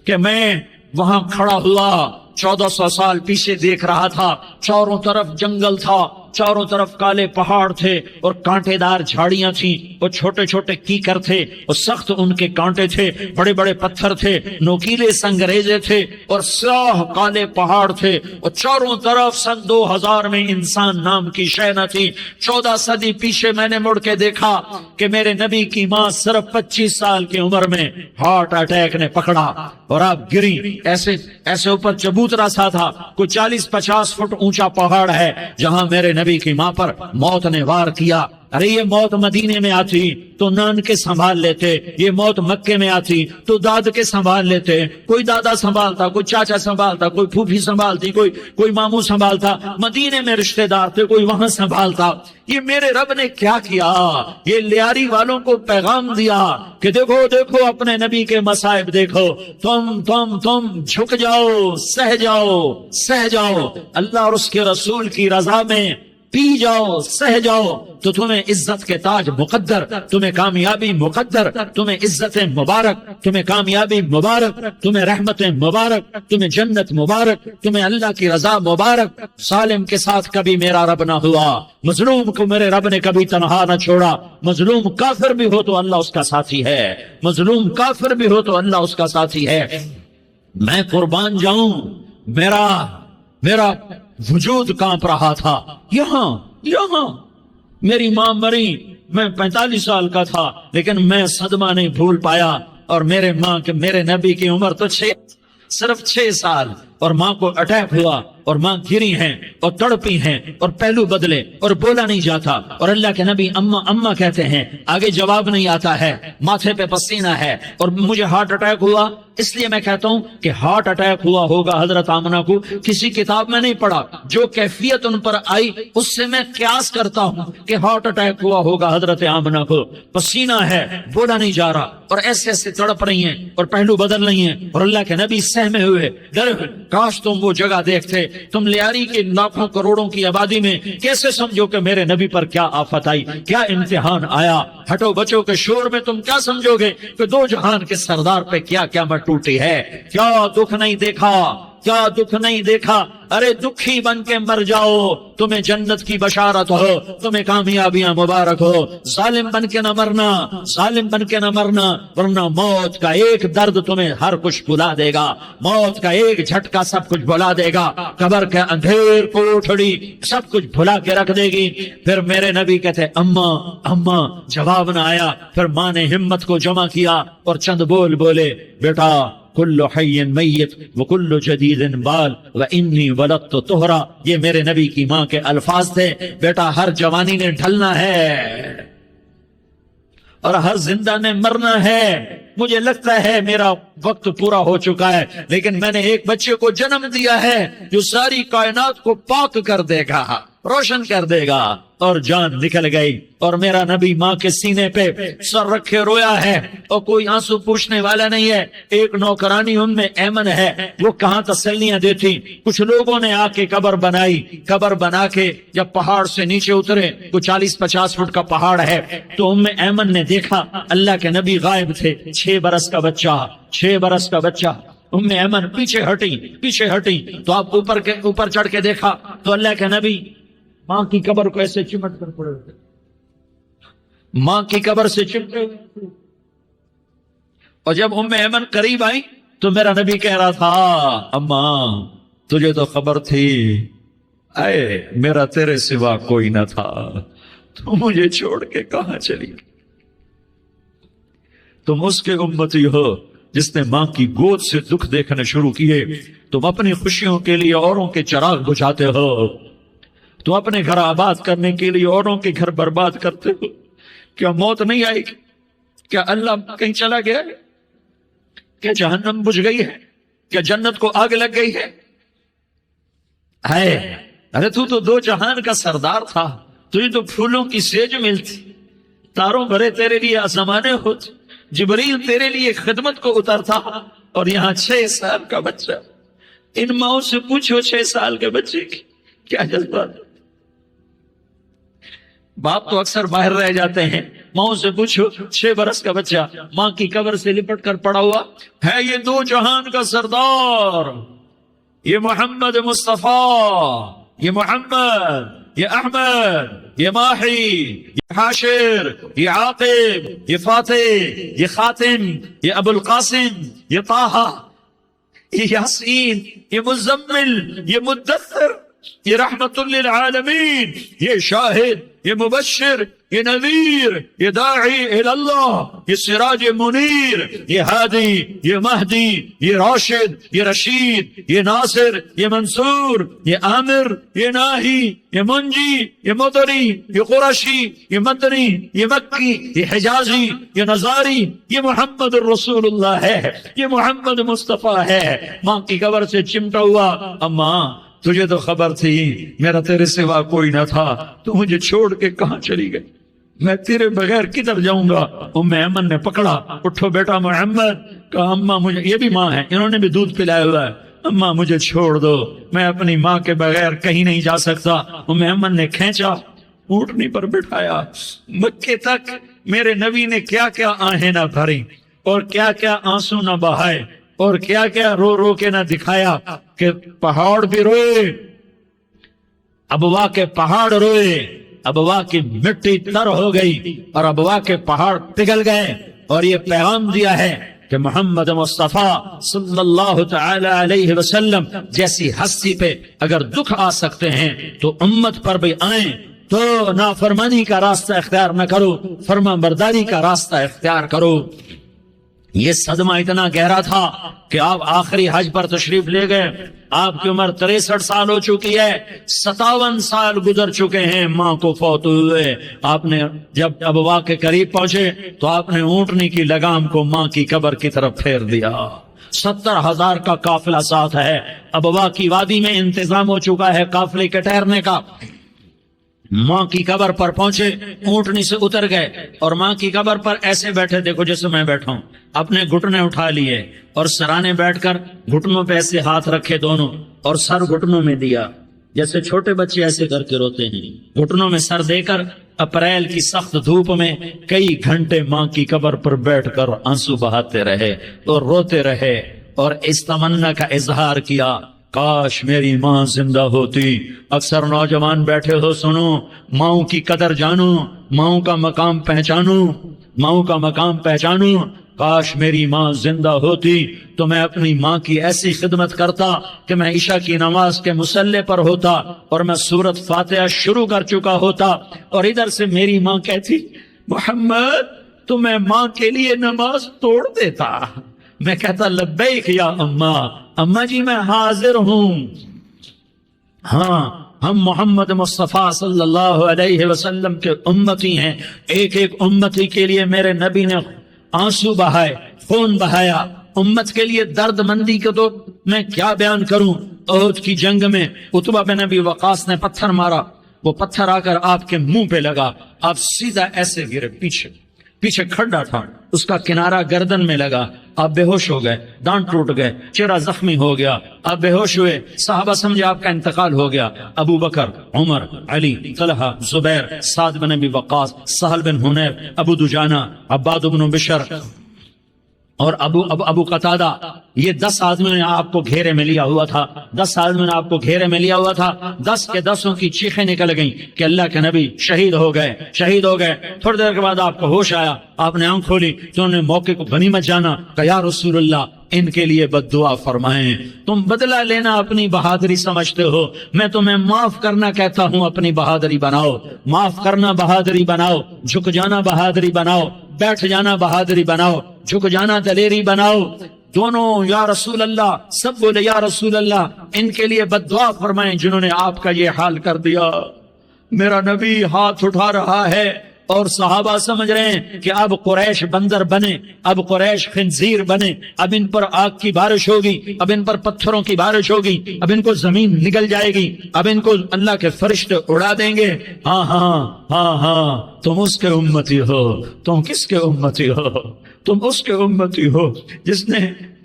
کہ میں وہاں کھڑا ہوا 1400 سال پیچھے دیکھ رہا تھا، چاروں طرف جنگل تھا، چاروں طرف کالے پہاڑ تھے اور کانٹے دار جھاڑیاں تھیں، اور چھوٹے چھوٹے کیکر تھے اور سخت ان کے کانٹے تھے، بڑے بڑے پتھر تھے، نوکیلے سنگریزے تھے اور سیاہ کالے پہاڑ تھے، اور چاروں طرف سن 2000 میں انسان نام کی شے نہ تھی۔ 14 صدی پیچھے میں نے مڑ کے دیکھا کہ میرے نبی کی ماں صرف 25 سال کی عمر میں ہارٹ اٹیک نے پکڑا اور آپ گری، ایسے اوپر چبوترا سا تھا، کوئی 40-50 فٹ اونچا پہاڑ ہے جہاں میرے نبی کی ماں پر موت نے وار کیا۔ ارے یہ موت مدینے میں آتی تو نان کے سنبھال لیتے، یہ موت مکے میں آتی تو داد کے سنبھال لیتے، کوئی دادا سنبھالتا، کوئی چاچا سنبھالتا، کوئی پھوپھی سنبھالتی، کوئی ماموں سنبھالتا، مدینے میں رشتہ دار تھے، کوئی وہاں سنبھالتا۔ یہ میرے رب نے کیا کیا؟ یہ لیاری والوں کو پیغام دیا کہ دیکھو دیکھو اپنے نبی کے مصائب دیکھو، تم جھک جاؤ، سہ جاؤ، اللہ اور اس کے رسول کی رضا میں پی جاؤ، سہ جاؤ، تو تمہیں عزت کے تاج مقدر، تمہیں کامیابی مقدر، تمہیں عزت مبارک، تمہیں کامیابی مبارک، تمہیں رحمت مبارک، تمہیں جنت مبارک، تمہیں اللہ کی رضا مبارک۔ ظالم کے ساتھ کبھی میرا رب نہ ہوا، مظلوم کو میرے رب نے کبھی تنہا نہ چھوڑا۔ مظلوم کافر بھی ہو تو اللہ اس کا ساتھی ہے، مظلوم کافر بھی ہو تو اللہ اس کا ساتھی ہے۔ میں قربان جاؤں، میرا وجود کانپ رہا تھا۔ یہاں میری ماں مری، میں 45 سال کا تھا، لیکن میں صدمہ نہیں بھول پایا، اور میرے نبی کی عمر تو صرف 6 سال، اور ماں کو اٹیک ہوا اور ماں گری ہیں اور تڑپی ہیں اور پہلو بدلے اور بولا نہیں جاتا، اور اللہ کے نبی اماں اماں کہتے ہیں، آگے جواب نہیں آتا ہے، ماتھے پہ پسینہ ہے، اور مجھے ہارٹ اٹیک ہوا۔ اس لیے میں کہتا ہوں کہ ہارٹ اٹیک ہوا ہوگا حضرت آمنہ کو، کسی کتاب میں نہیں پڑھا، جو کیفیت ان پر آئی اس سے میں قیاس کرتا ہوں کہ ہارٹ اٹیک ہوا ہوگا حضرت آمنہ کو، پسینہ ہے، بولا نہیں جا رہا، اور ایسے ایسے تڑپ رہی ہیں اور پہلو بدل رہی ہیں، اور اللہ کے نبی سہمے ہوئے ڈر، کاش تم وہ جگہ دیکھتے، تم لیاری کے لاکھوں کروڑوں کی آبادی میں کیسے سمجھو کہ میرے نبی پر کیا آفت آئی، کیا امتحان آیا، ہٹو بچوں کے شور میں تم کیا سمجھو گے کہ 2 جہان کے سردار پہ کیا کیا مت ٹوٹی ہے، کیا دکھ نہیں دیکھا، کیا دکھ نہیں دیکھا، ارے دکھی بن کے مر جاؤ، تمہیں جنت کی بشارت ہو، تمہیں کامیابیاں مبارک ہو، ظالم بن کے نہ مرنا، ظالم بن کے نہ مرنا، ورنہ موت کا ایک درد تمہیں ہر کچھ بھلا دے گا، موت کا ایک جھٹکا سب کچھ بھلا دے گا، قبر کے اندھیر کوٹھڑی سب کچھ بھلا کے رکھ دے گی۔ پھر میرے نبی کہتے اماں اماں، جواب نہ آیا، پھر ماں نے ہمت کو جمع کیا اور چند بول بولے، بیٹا کل حی میت وکل جدید بال وانی ولدت طہرا، یہ میرے نبی کی ماں کے الفاظ تھے، بیٹا ہر جوانی نے ڈھلنا ہے اور ہر زندہ نے مرنا ہے، مجھے لگتا ہے میرا وقت پورا ہو چکا ہے، لیکن میں نے ایک بچے کو جنم دیا ہے جو ساری کائنات کو پاک کر دے گا، روشن کر دے گا، اور جان نکل گئی، اور میرا نبی ماں کے سینے پہ سر رکھے رویا ہے، اور کوئی آنسو پوچھنے والا نہیں ہے۔ ایک نوکرانی ام ایمن ہے، وہ کہاں تسلیاں دیتی، کچھ لوگوں نے آ کے قبر بنائی، قبر بنا کے جب پہاڑ سے نیچے اترے، کوئی 40-50 فٹ کا پہاڑ ہے، تو ام ایمن نے دیکھا اللہ کے نبی غائب تھے، 6 برس کا بچہ، 6 برس کا بچہ، ام ایمن پیچھے ہٹی، تو آپ اوپر چڑھ کے دیکھا تو اللہ کے نبی ماں کی قبر کو ایسے چمٹ کر پڑے ہوئے، ماں کی قبر سے چمٹے ہوئے، اور جب ام ایمن قریب آئی تو میرا نبی کہہ رہا تھا اماں تجھے تو خبر تھی، اے میرا تیرے سوا کوئی نہ تھا، تو مجھے چھوڑ کے کہاں چلی گئی؟ تم اس کے امتی ہو جس نے ماں کی گود سے دکھ دیکھنے شروع کیے، تم اپنی خوشیوں کے لیے اوروں کے چراغ بجھاتے ہو، تم اپنے گھر آباد کرنے کے لیے اوروں کے گھر برباد کرتے ہو، کیا موت نہیں آئے گی؟ کیا اللہ کہیں چلا گیا ہے؟ کیا جہنم بجھ گئی ہے؟ کیا جنت کو آگ لگ گئی ہے؟ ارے تو 2 جہان کا سردار تھا، تجھے تو پھولوں کی سیج ملتی، تاروں بھرے تیرے لیے آسمانے ہوتے، جبریل تیرے لیے خدمت کو اترتا، اور یہاں 6 سال کا بچہ۔ ان ماؤں سے پوچھو 6 سال کے بچے کی کیا جذبات، باپ تو اکثر باہر رہ جاتے ہیں، ماں سے پوچھو 6 برس کا بچہ ماں کی قبر سے لپٹ کر پڑا ہوا ہے، یہ 2 جہان کا سردار، یہ محمد مصطفیٰ، یہ محمد، یہ احمد، یہ ماہی، یہ حاشر، یہ عاقب، یہ فاتح، یہ خاتم، یہ ابو القاسم، یہ طہ، یہ یاسین، یہ مزمل، یہ مدثر، یہ رحمت للعالمین، یہ شاہد، یہ مبشر، یہ نذیر، یہ داعی اللہ، یہ سراج منیر، یہ ہادی، یہ مہدی، یہ راشد، یہ رشید، یہ ناصر، یہ منصور، یہ عامر، یہ ناہی، یہ منجی، یہ مدری، یہ قرشی، یہ مدنی، یہ مکی، یہ حجازی، یہ نظاری، یہ محمد الرسول اللہ ہے، یہ محمد مصطفیٰ ہے۔ ماں کی قبر سے چمٹا ہوا، اماں تجھے تو خبر تھی میرا تیرے سوا کوئی نہ تھا، تو مجھے چھوڑ کے کہاں چلی گئی، میں تیرے بغیر کدھر جاؤں گا؟ ام ایمن نے پکڑا، اٹھو بیٹا محمد، کہا اماں مجھے، یہ بھی ماں ہے، انہوں نے بھی دودھ پلایا ہوا ہے، اماں مجھے چھوڑ دو، میں اپنی ماں کے بغیر کہیں نہیں جا سکتا۔ ام ایمن نے کھینچا، اونٹنی پر بٹھایا، مکے تک میرے نبی نے کیا کیا آہیں نہ بھری، اور کیا کیا آنسو نہ بہائے، اور کیا کیا رو رو کے نہ دکھایا، کہ پہاڑ بھی روئے، ابوا کے پہاڑ روئے، ابوا کی مٹی تر ہو گئی اور ابوا کے پہاڑ پگھل گئے، اور یہ پیغام دیا ہے کہ محمد مصطفیٰ صلی اللہ تعالی علیہ وسلم جیسی ہستی پہ اگر دکھ آ سکتے ہیں تو امت پر بھی آئیں، تو نافرمانی کا راستہ اختیار نہ کرو، فرما برداری کا راستہ اختیار کرو۔ یہ صدمہ اتنا گہرا تھا کہ آپ آخری حج پر تشریف لے گئے، آپ کی عمر 63 سال ہو چکی ہے، 57 سال گزر چکے ہیں ماں کو فوت ہوئے۔ آپ نے جب ابوا کے قریب پہنچے تو آپ نے اونٹنی کی لگام کو ماں کی قبر کی طرف پھیر دیا۔ 70,000 کا قافلہ ساتھ ہے، ابوا کی وادی میں انتظام ہو چکا ہے قافلے کے ٹھہرنے کا۔ ماں کی قبر پر پہنچے، اونٹنی سے اتر گئے اور ماں کی قبر پر ایسے بیٹھے، دیکھو جیسے میں بیٹھا ہوں، اپنے گھٹنے اٹھا لیے اور سرانے بیٹھ کر گھٹنوں پہ ایسے ہاتھ رکھے دونوں اور سر گھٹنوں میں دیا، جیسے چھوٹے بچے ایسے کر کے روتے ہیں، گھٹنوں میں سر دے کر اپریل کی سخت دھوپ میں کئی گھنٹے ماں کی قبر پر بیٹھ کر آنسو بہاتے رہے اور روتے رہے اور اس تمنا کا اظہار کیا، کاش میری ماں زندہ ہوتی۔ اکثر نوجوان بیٹھے ہو، سنو، ماؤں کی قدر جانو، ماؤں کا مقام پہچانو، ماؤں کا مقام پہچانو۔ کاش میری ماں زندہ ہوتی تو میں اپنی ماں کی ایسی خدمت کرتا کہ میں عشاء کی نماز کے مصلی پر ہوتا اور میں سورۃ فاتحہ شروع کر چکا ہوتا اور ادھر سے میری ماں کہتی، محمد تو میں ماں کے لیے نماز توڑ دیتا۔ میں کہتا، لبیک یا اماں جی میں حاضر ہوں۔ ہاں، ہم محمد مصطفیٰ صلی اللہ علیہ وسلم کے امتی ہیں، ایک ایک امتی کے لیے میرے نبی نے آنسو بہائے، خون بہایا، امت کے لیے درد مندی کو تو میں کیا بیان کروں۔ احد کی جنگ میں عتبہ بن ابی وقاص نے پتھر مارا، وہ پتھر آ کر آپ کے منہ پہ لگا، آپ سیدھا ایسے گرے، پیچھے کھڈا تھا، اس کا کنارہ گردن میں لگا، آپ بے ہوش ہو گئے، دانت ٹوٹ گئے، چہرہ زخمی ہو گیا، آپ بے ہوش ہوئے، صحابہ سمجھے آپ کا انتقال ہو گیا۔ ابو بکر، عمر، علی، طلحہ، زبیر، سعد بن ابی وقاص، سہل بن حنیف، ابو دجانہ، عباد بن بشر اور ابو قتادہ، یہ 10 آدمیوں نے آپ کو گھیرے میں لیا ہوا تھا، 10 آدمیوں نے آپ کو گھیرے میں لیا ہوا تھا، 10 کے 10 کی چیخیں نکل گئیں کہ اللہ کے نبی شہید ہو گئے۔ تھوڑی دیر کے بعد آپ کو ہوش آیا، آپ نے آنکھ کھولی تو انہوں نے موقع کو غنیمت جانا کہ یا رسول اللہ ان کے لیے بد دعا فرمائیں۔ تم بدلہ لینا اپنی بہادری سمجھتے ہو، میں تمہیں معاف کرنا کہتا ہوں، اپنی بہادری بناؤ، معاف کرنا بہادری بناؤ، جھک جانا بہادری بناؤ، بیٹھ جانا بہادری بناؤ، جھک جانا دلیری بناؤ۔ دونوں یا رسول اللہ، سب بولے یا رسول اللہ، ان کے لیے بد دعا فرمائیں جنہوں نے آپ کا یہ حال کر دیا۔ میرا نبی ہاتھ اٹھا رہا ہے اور صحابہ سمجھ رہے ہیں کہ اب قریش بندر بنے، اب قریش خنزیر بنے، اب ان پر آگ کی بارش ہوگی، اب ان پر پتھروں کی بارش ہوگی، اب ان کو زمین نگل جائے گی، اب ان کو اللہ کے فرشتے اڑا دیں گے۔ ہاں تم اس کے امتی ہو، تم کس کے امتی ہو؟ تم اس کے امتی ہو جس نے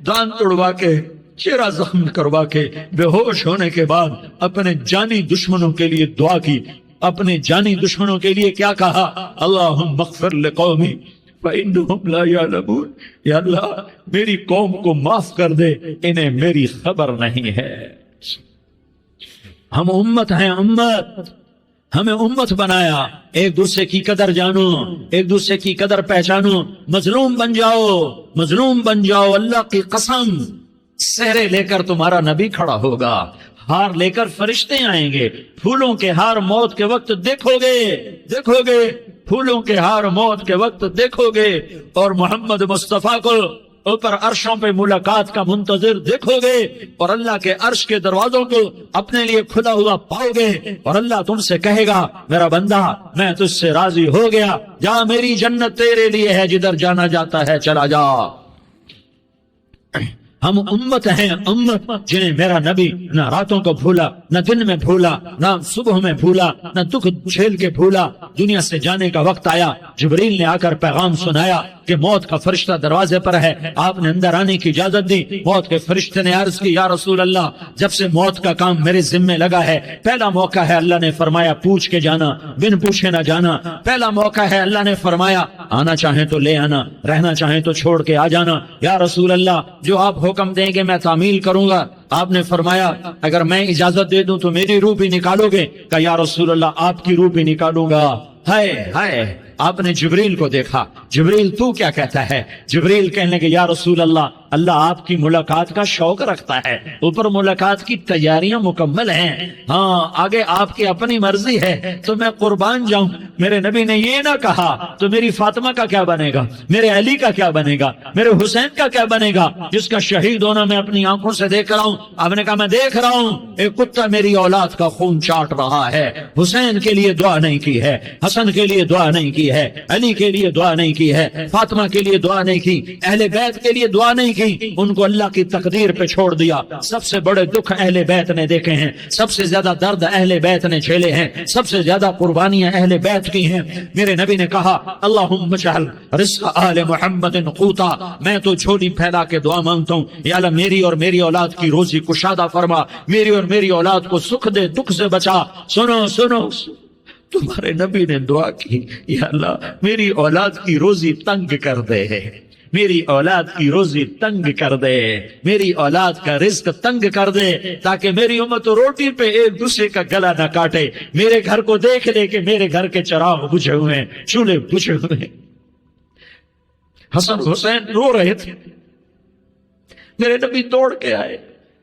دانت توڑوا کے، چہرہ زخم کروا کے، بے ہوش ہونے کے بعد اپنے جانی دشمنوں کے لیے دعا کی، اپنے جانی دشمنوں کے لیے کیا کہا؟ اللہم اغفر لقومی فإنہم لا یعلمون، یا اللہ میری قوم کو معاف کر دے، انہیں میری خبر نہیں ہے۔ ہم امت ہیں، امت، ہمیں امت بنایا، ایک دوسرے کی قدر جانو، ایک دوسرے کی قدر پہچانو، مظلوم بن جاؤ، مظلوم بن جاؤ، اللہ کی قسم، سہرے لے کر تمہارا نبی کھڑا ہوگا، ہار لے کر فرشتے آئیں گے، پھولوں کے ہار موت کے وقت دیکھو گے، پھولوں کے ہار موت کے وقت دیکھو گے، اور محمد مصطفیٰ کو اوپر عرشوں پہ ملاقات کا منتظر دیکھو گے، اور اللہ کے عرش کے دروازوں کو اپنے لیے کھلا ہوا پاؤ گے، اور اللہ تم سے کہے گا، میرا بندہ میں تجھ سے راضی ہو گیا، جا میری جنت تیرے لیے ہے، جدھر جانا جاتا ہے چلا جا۔ ہم امت ہیں، امت جنہیں میرا نبی نہ راتوں کو بھولا، نہ دن میں بھولا، نہ صبح میں بھولا، نہ دکھ جھیل کے بھولا۔ دنیا سے جانے کا وقت آیا، جبریل نے آ کر پیغام سنایا کہ موت کا فرشتہ دروازے پر ہے، آپ نے اندر آنے کی اجازت دی۔ موت کے فرشتے نے عرض کی، یا رسول اللہ جب سے موت کا کام میرے ذمہ لگا ہے، پہلا موقع ہے، اللہ نے فرمایا پوچھ کے جانا، بن پوچھے نہ جانا، پہلا موقع ہے، اللہ نے فرمایا آنا چاہیں تو لے آنا، رہنا چاہیں تو چھوڑ کے آ جانا۔ یا رسول اللہ جو آپ حکم دیں گے میں تعمیل کروں گا۔ آپ نے فرمایا اگر میں اجازت دے دوں تو میری روح بھی نکالو گے؟ کہ یا رسول اللہ آپ کی روح بھی نکالوں گا۔ ہائے آپ نے جبریل کو دیکھا، جبریل تو کیا کہتا ہے؟ جبریل کہنے لگے یا رسول اللہ اللہ آپ کی ملاقات کا شوق رکھتا ہے، اوپر ملاقات کی تیاریاں مکمل ہیں، ہاں آگے آپ کی اپنی مرضی ہے تو میں قربان جاؤں۔ میرے نبی نے یہ نہ کہا تو میری فاطمہ کا کیا بنے گا، میرے علی کا کیا بنے گا، میرے حسین کا کیا بنے گا جس کا شہید ہونا میں اپنی آنکھوں سے دیکھ رہا ہوں۔ آپ نے کہا میں دیکھ رہا ہوں ایک کتا میری اولاد کا خون چاٹ رہا ہے، حسین کے لیے دعا نہیں کی ہے، حسن کے لیے دعا نہیں کی ہے، علی کے لیے دعا نہیں کی ہے، فاطمہ کے لیے دعا نہیں کی، اہل بیت کے لیے دعا نہیں کی، ان کو اللہ کی تقدیر پہ چھوڑ دیا۔ سب سے بڑے دکھ اہل بیت نے دیکھے ہیں، سب سے زیادہ درد اہل بیت نے جھیلے ہیں، سب سے زیادہ قربانیاں اہل بیت کی ہیں۔ میرے نبی نے کہا اللہم اجعل رزق آل محمد قوتا، میں تو جھولی پھیلا کے دعا مانگتا ہوں یا اللہ میری اور میری اولاد کی روزی کشادہ فرما، میری اور میری اولاد کو سکھ دے، دکھ سے بچا۔ سنو سنو، تمہارے نبی نے دعا کی یا اللہ میری اولاد کی روزی تنگ کر دے، میری اولاد کی روزی تنگ کر دے، میری اولاد کا رزق تنگ کر دے، تاکہ میری امت روٹی پہ ایک دوسرے کا گلا نہ کاٹے، میرے گھر کو دیکھ لے کہ میرے گھر کے چراغ بجھے ہوئے ہیں، چولہے بجھے ہوئے ہیں۔ حسن حسین رو رہے تھے، میرے نبی توڑ کے آئے،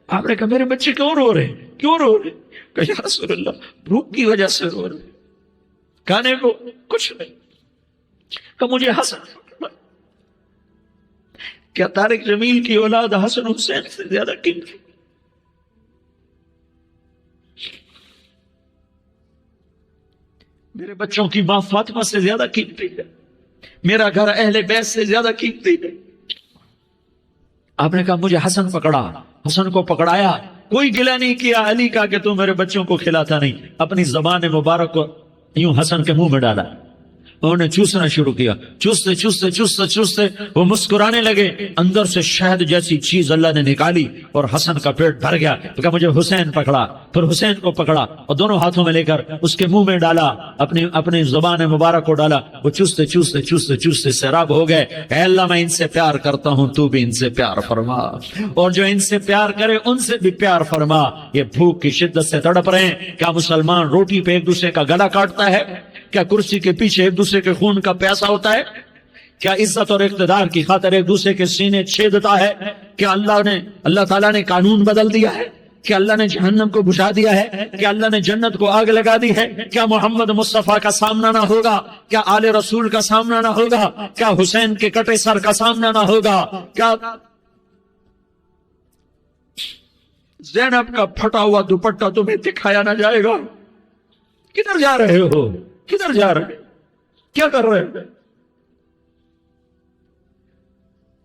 آپ نے کہا میرے بچے کیوں رو رہے، کیوں رو رہے؟ کہ یا رسول اللہ بھوک کی وجہ سے رو رہے، کھانے کو کچھ نہیں۔ کہ مجھے حسن، کیا طارق جمیل کی اولاد حسن حسین سے زیادہ قیمتی؟ میرے بچوں کی ماں فاطمہ سے زیادہ قیمتی ہے، میرا گھر اہل بیت سے زیادہ قیمتی ہے۔ آپ نے کہا مجھے حسن پکڑا، حسن کو پکڑایا، کوئی گلہ نہیں کیا علی کا کہ تم میرے بچوں کو کھلاتا نہیں، اپنی زبان مبارک کو یوں حسن کے منہ میں ڈالا، انہوں نے چوسنا شروع کیا، چوستے چوستے چوستے چوستے وہ مسکرانے لگے، اندر سے شہد جیسی چیز اللہ نے نکالی اور حسن کا پیٹ بھر گیا۔ تو کہا مجھے حسین پکڑا، پھر حسین کو پکڑا اور دونوں ہاتھوں میں لے کر اس کے منہ میں ڈالا، اپنی زبان مبارک کو ڈالا، وہ چوستے چوستے چوستے چوستے سیراب ہو گئے۔ اے اللہ میں ان سے پیار کرتا ہوں، تو بھی ان سے پیار فرما، اور جو ان سے پیار کرے ان سے بھی پیار فرما۔ یہ بھوک کی شدت سے تڑپ رہے ہیں، کیا مسلمان روٹی پہ ایک دوسرے کا گلا کاٹتا ہے؟ کیا کرسی کے پیچھے ایک دوسرے کے خون کا پیاسا ہوتا ہے؟ کیا عزت اور اقتدار کی خاطر ایک دوسرے کے سینے چھیدتا ہے؟ کیا اللہ تعالیٰ نے قانون بدل دیا ہے؟ کیا اللہ نے جہنم کو بجھا دیا ہے؟ کیا اللہ نے جنت کو آگ لگا دی ہے؟ کیا محمد مصطفیٰ کا سامنا نہ ہوگا؟ کیا آل رسول کا سامنا نہ ہوگا؟ کیا حسین کے کٹے سر کا سامنا نہ ہوگا؟ کیا زینب کا پھٹا ہوا دوپٹہ تمہیں دکھایا نہ جائے گا؟ کدھر جا رہے ہو؟ کدھر جا رہے؟ کیا کر رہے ہیں؟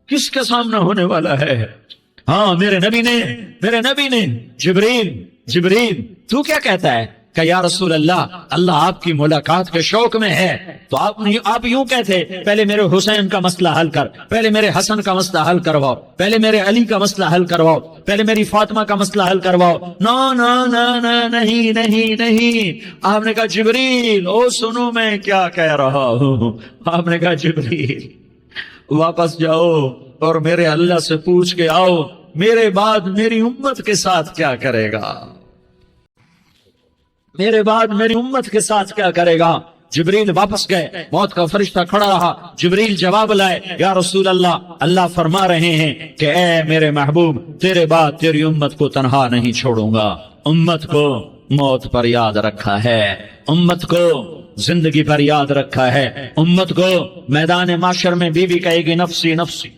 کس کے سامنا ہونے والا ہے؟ ہاں میرے نبی نے جبریل تو کیا کہتا ہے کہ یا رسول اللہ آپ کی ملاقات کے شوق میں ہے، تو آپ یوں کہتے پہلے میرے حسین کا مسئلہ حل کر، پہلے میرے حسن کا مسئلہ حل کرواؤ، پہلے میرے علی کا مسئلہ حل کرواؤ، پہلے میری فاطمہ کا مسئلہ حل کرواؤ۔ نہیں۔ آپ نے کہا جبریل او سنو میں کیا کہہ رہا ہوں۔ آپ نے کہا جبریل واپس جاؤ اور میرے اللہ سے پوچھ کے آؤ میرے بعد میری امت کے ساتھ کیا کرے گا، میرے بعد میری امت کے ساتھ کیا کرے گا۔ جبریل واپس گئے، موت کا فرشتہ کھڑا رہا، جبریل جواب لائے یا رسول اللہ فرما رہے ہیں کہ اے میرے محبوب تیرے بعد تیری امت کو تنہا نہیں چھوڑوں گا، امت کو موت پر یاد رکھا ہے، امت کو زندگی پر یاد رکھا ہے، امت کو میدان معاشر میں بیوی کہے گی نفسی نفسی،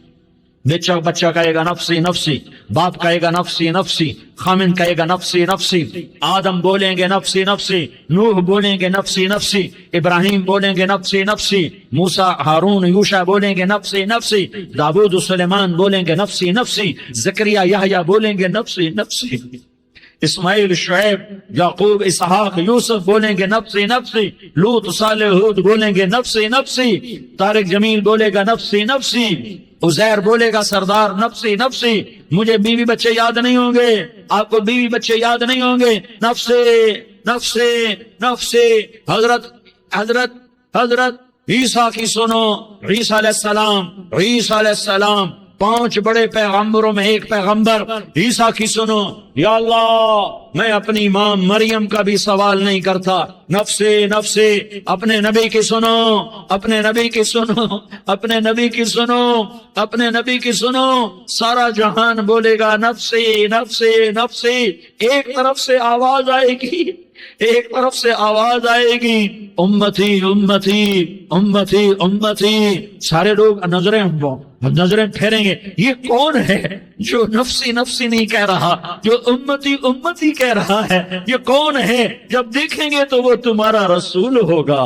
بچہ کہے گا نفسی نفسی، باپ کہے گا نفسی نفسی، خامن کہے گا نفسی نفسی، آدم بولیں گے نفسی نفسی، نوح بولیں گے نفسی نفسی، ابراہیم بولیں گے نفسی نفسی، موسیٰ ہارون یوشع بولیں گے نفسی نفسی، داؤد سلیمان بولیں گے نفسی نفسی، زکریا یحییٰ بولیں گے نفسی نفسی، اسماعیل شعیب یعقوب اسحاق یوسف بولیں گے نفسی نفسی، لوط صالح ہود بولیں گے نفسی نفسی، طارق جمیل بولے گا نفسی نفسی، عزیر بولے گا سردار نفسی نفسی، مجھے بیوی بچے یاد نہیں ہوں گے، آپ کو بیوی بچے یاد نہیں ہوں گے، نفسی نفسی نفسی۔ حضرت عیسیٰ کی سنو، عیسیٰ علیہ السلام 5 بڑے پیغمبروں میں ایک پیغمبر عیسیٰ کی سنو. یا اللہ میں اپنی ماں مریم کا بھی سوال نہیں کرتا. نفسے نفسے. اپنے نبی کی سنو, اپنے نبی کی سنو, اپنے نبی کی سنو, اپنے نبی کی سنو. سارا جہان بولے گا نفسے نفسے نفسے. ایک طرف سے آواز آئے گی, ایک طرف سے آواز آئے گی, امتی امتی امتی امتی. سارے لوگ نظریں پھیریں گے, یہ کون ہے جو نفسی نفسی نہیں کہہ رہا, جو امتی امتی کہہ رہا ہے, یہ کون ہے؟ جب دیکھیں گے تو وہ تمہارا رسول ہوگا,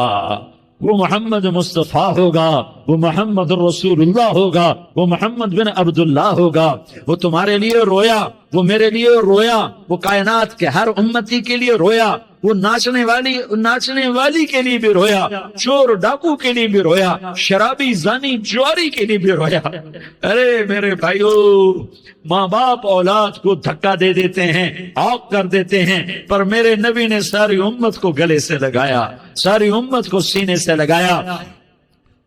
وہ محمد مصطفیٰ ہوگا, وہ محمد رسول اللہ ہوگا, وہ محمد بن عبداللہ ہوگا. وہ تمہارے لیے رویا, وہ میرے لیے رویا, وہ کائنات کے ہر امتی کے لیے رویا, وہ ناچنے والی کے لیے بھی رویا, چور ڈاکو کے لیے بھی رویا, شرابی زانی جواری کے لیے بھی رویا. ارے میرے بھائیو, ماں باپ اولاد کو دھکا دے دیتے ہیں, آگ کر دیتے ہیں, پر میرے نبی نے ساری امت کو گلے سے لگایا, ساری امت کو سینے سے لگایا.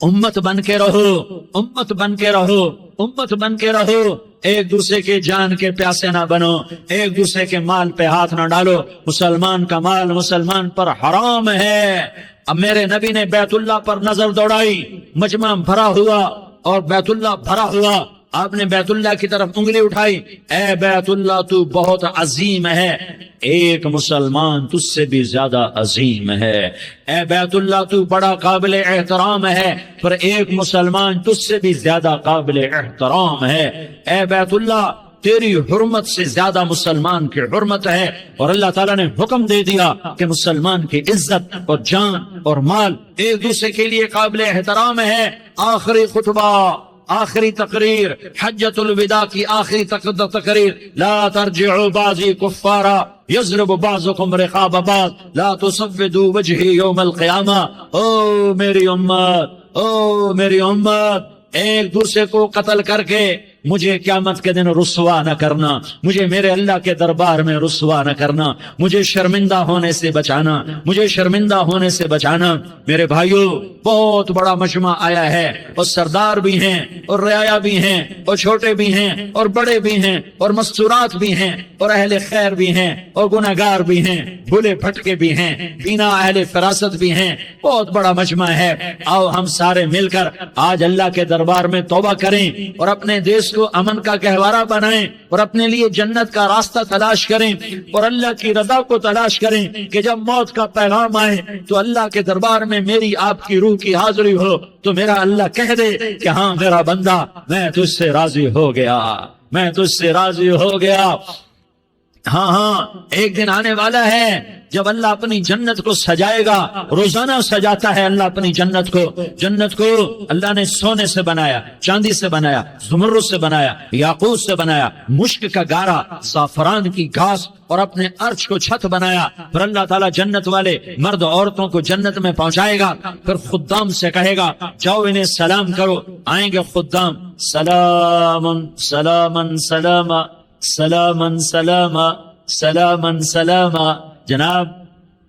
امت بن کے رہو, امت بن کے رہو, امت بن کے رہو. ایک دوسرے کے جان کے پیاسے نہ بنو, ایک دوسرے کے مال پہ ہاتھ نہ ڈالو. مسلمان کا مال مسلمان پر حرام ہے. اب میرے نبی نے بیت اللہ پر نظر دوڑائی, مجمع بھرا ہوا اور بیت اللہ بھرا ہوا. آپ نے بیت اللہ کی طرف انگلی اٹھائی, اے بیت اللہ تو بہت عظیم ہے, ایک مسلمان تجھ سے بھی زیادہ عظیم ہے. اے بیت اللہ تو بڑا قابل احترام ہے, پر ایک مسلمان تجھ سے بھی زیادہ قابل احترام ہے. اے بیت اللہ تیری حرمت سے زیادہ مسلمان کی حرمت ہے. اور اللہ تعالیٰ نے حکم دے دیا کہ مسلمان کی عزت اور جان اور مال ایک دوسرے کے لیے قابل احترام ہے. آخری خطبہ, آخری تقریر, حجۃ الوداع کی آخری تقریر, لا ترجعوا بعضی کفارا یضرب بعضکم رقاب بعض لا تسودوا وجہی یوم القیامہ. او میری امت, او میری امت, ایک دوسرے کو قتل کر کے مجھے قیامت کے دن رسوا نہ کرنا, مجھے میرے اللہ کے دربار میں رسوا نہ کرنا, مجھے شرمندہ ہونے سے بچانا, مجھے شرمندہ ہونے سے بچانا. میرے بھائیو, بہت بڑا مجمع آیا ہے, اور سردار بھی ہیں اور رعایا بھی ہیں اور چھوٹے بھی ہیں اور بڑے بھی ہیں اور مستورات بھی ہیں اور اہل خیر بھی ہیں اور گناہگار بھی ہیں, بھولے بھٹکے بھی ہیں, بینا اہل فراست بھی ہیں. بہت بڑا مجمع ہے. آؤ ہم سارے مل کر آج اللہ کے دربار میں توبہ کریں اور اپنے دیش کو امن کا گہوارہ بنائیں اور اپنے لیے جنت کا راستہ تلاش کریں اور اللہ کی رضا کو تلاش کریں کہ جب موت کا پیغام آئے تو اللہ کے دربار میں میری آپ کی روح کی حاضری ہو تو میرا اللہ کہہ دے کہ ہاں میرا بندہ, میں تجھ سے راضی ہو گیا, میں تجھ سے راضی ہو گیا. ہاں ہاں, ایک دن آنے والا ہے جب اللہ اپنی جنت کو سجائے گا. روزانہ سجاتا ہے اللہ اپنی جنت کو. جنت کو اللہ نے سونے سے بنایا, چاندی سے بنایا, زمرد سے بنایا, یاقوت سے بنایا, مشک کا گارا, زعفران کی گھاس اور اپنے عرش کو چھت بنایا. پھر اللہ تعالیٰ جنت والے مرد عورتوں کو جنت میں پہنچائے گا. پھر خدام سے کہے گا جاؤ انہیں سلام کرو. آئیں گے خدام, سلام سلام سلام سلام سلام سلام سلام. جناب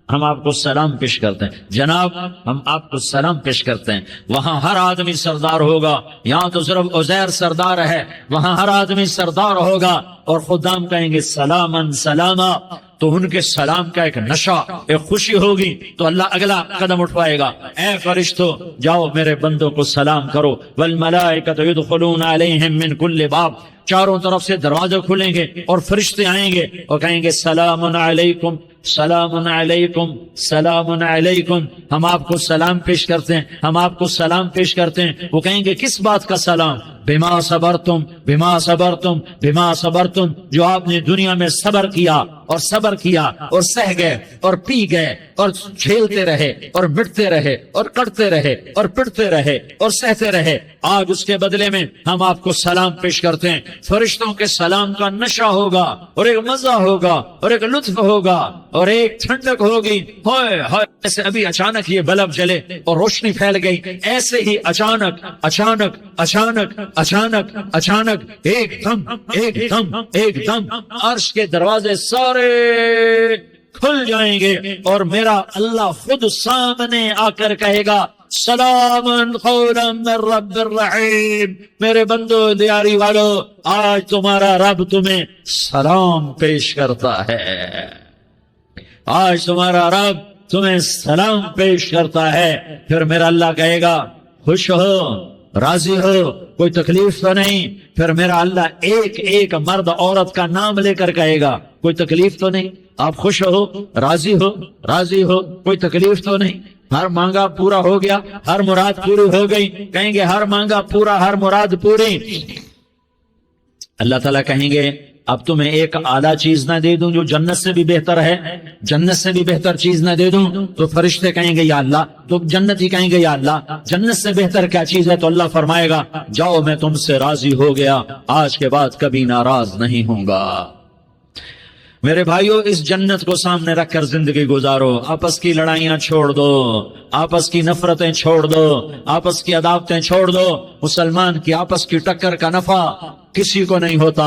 ہم آپ کو سلام پیش کرتے ہیں, جناب ہم آپ کو سلام پیش کرتے ہیں. وہاں ہر آدمی سردار ہوگا, یہاں تو صرف عزیر سردار ہے, وہاں ہر آدمی سردار ہوگا. اور خدام کہیں گے سلامن سلاما, تو ان کے سلام کا ایک نشہ, ایک خوشی ہوگی. تو اللہ اگلا قدم اٹھوائے گا, اے فرشتو جاؤ میرے بندوں کو سلام کرو. والملائکۃ یدخلون علیہم من کل باب, چاروں طرف سے دروازے کھلیں گے اور فرشتے آئیں گے اور کہیں گے سلام علیکم سلام علیکم سلام علیکم. ہم آپ کو سلام پیش کرتے ہیں, ہم آپ کو سلام پیش کرتے ہیں. وہ کہیں گے کس بات کا سلام؟ بما صبرتم بما صبرتم بما صبرتم, جو آپ نے دنیا میں صبر کیا اور صبر کیا اور سہ گئے اور پی گئے اور جھیلتے رہے اور مٹتے رہے اور کٹتے رہے اور پٹتے رہے اور سہتے رہے. آج اس کے بدلے میں ہم آپ کو سلام پیش کرتے ہیں. فرشتوں کے سلام کا نشہ ہوگا اور ایک مزہ ہوگا اور ایک لطف ہوگا اور ایک ٹھنڈک ہوگی. ہائے ہائے, ایسے ابھی اچانک یہ بلب جلے اور روشنی پھیل گئی, ایسے ہی اچانک اچانک اچانک اچانک اچانک ایک دم ایک دم ایک دم عرش کے دروازے سارے کھل جائیں گے اور میرا اللہ خود سامنے آ کر کہے گا سلام قولا من رب الرحیم. میرے بندو دیاری والو، آج تمہارا رب تمہیں سلام پیش کرتا ہے. آج تمہارا رب تمہیں سلام پیش کرتا ہے. پھر میرا اللہ کہے گا خوش ہو، راضی ہو، کوئی تکلیف تو نہیں. پھر میرا اللہ ایک ایک مرد عورت کا نام لے کر کہے گا کوئی تکلیف تو نہیں، آپ خوش ہو، راضی ہو، راضی ہو، کوئی تکلیف تو نہیں، ہر مانگا پورا ہو گیا، ہر مراد پوری ہو گئی. کہیں گے ہر مانگا پورا، ہر مراد پوری. اللہ تعالیٰ کہیں گے اب تمہیں ایک اعلیٰ چیز نہ دے دوں جو جنت سے بھی بہتر ہے، جنت سے بھی بہتر چیز نہ دے دوں؟ تو فرشتے کہیں گے یا اللہ، تو جنت ہی کہیں گے یا اللہ جنت سے بہتر کیا چیز ہے؟ تو اللہ فرمائے گا جاؤ میں تم سے راضی ہو گیا، آج کے بعد کبھی ناراض نہیں ہوں گا. میرے بھائیو، اس جنت کو سامنے رکھ کر زندگی گزارو. آپس کی لڑائیاں چھوڑ دو، آپس کی نفرتیں چھوڑ دو، آپس کی عداوتیں چھوڑ دو. مسلمان کی آپس کی ٹکر کا نفع کسی کو نہیں ہوتا،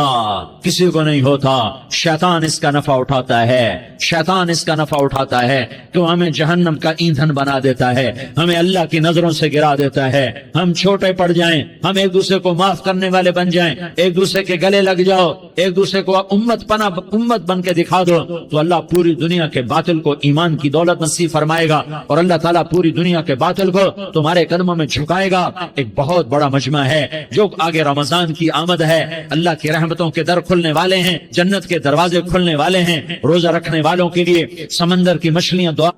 کسی کو نہیں ہوتا. شیطان اس کا نفع اٹھاتا ہے، شیطان اس کا نفع اٹھاتا ہے تو ہمیں جہنم کا ایندھن بنا دیتا ہے، ہمیں اللہ کی نظروں سے گرا دیتا ہے. ہم چھوٹے پڑ جائیں، ہم ایک دوسرے کو معاف کرنے والے بن جائیں، ایک دوسرے کے گلے لگ جاؤ، ایک دوسرے کو امت بن کے دکھا دو، تو اللہ پوری دنیا کے باطل کو ایمان کی دولت نصیب فرمائے گا، اور اللہ تعالیٰ پوری دنیا کے باطل کو تمہارے قدموں میں جھکائے گا. ایک بہت بڑا مجمع ہے جو آگے رمضان کی آمد ہے، اللہ کی رحمتوں کے در کھلنے والے ہیں، جنت کے دروازے کھلنے والے ہیں. روزہ رکھنے والوں کے لیے سمندر کی مچھلیاں دعا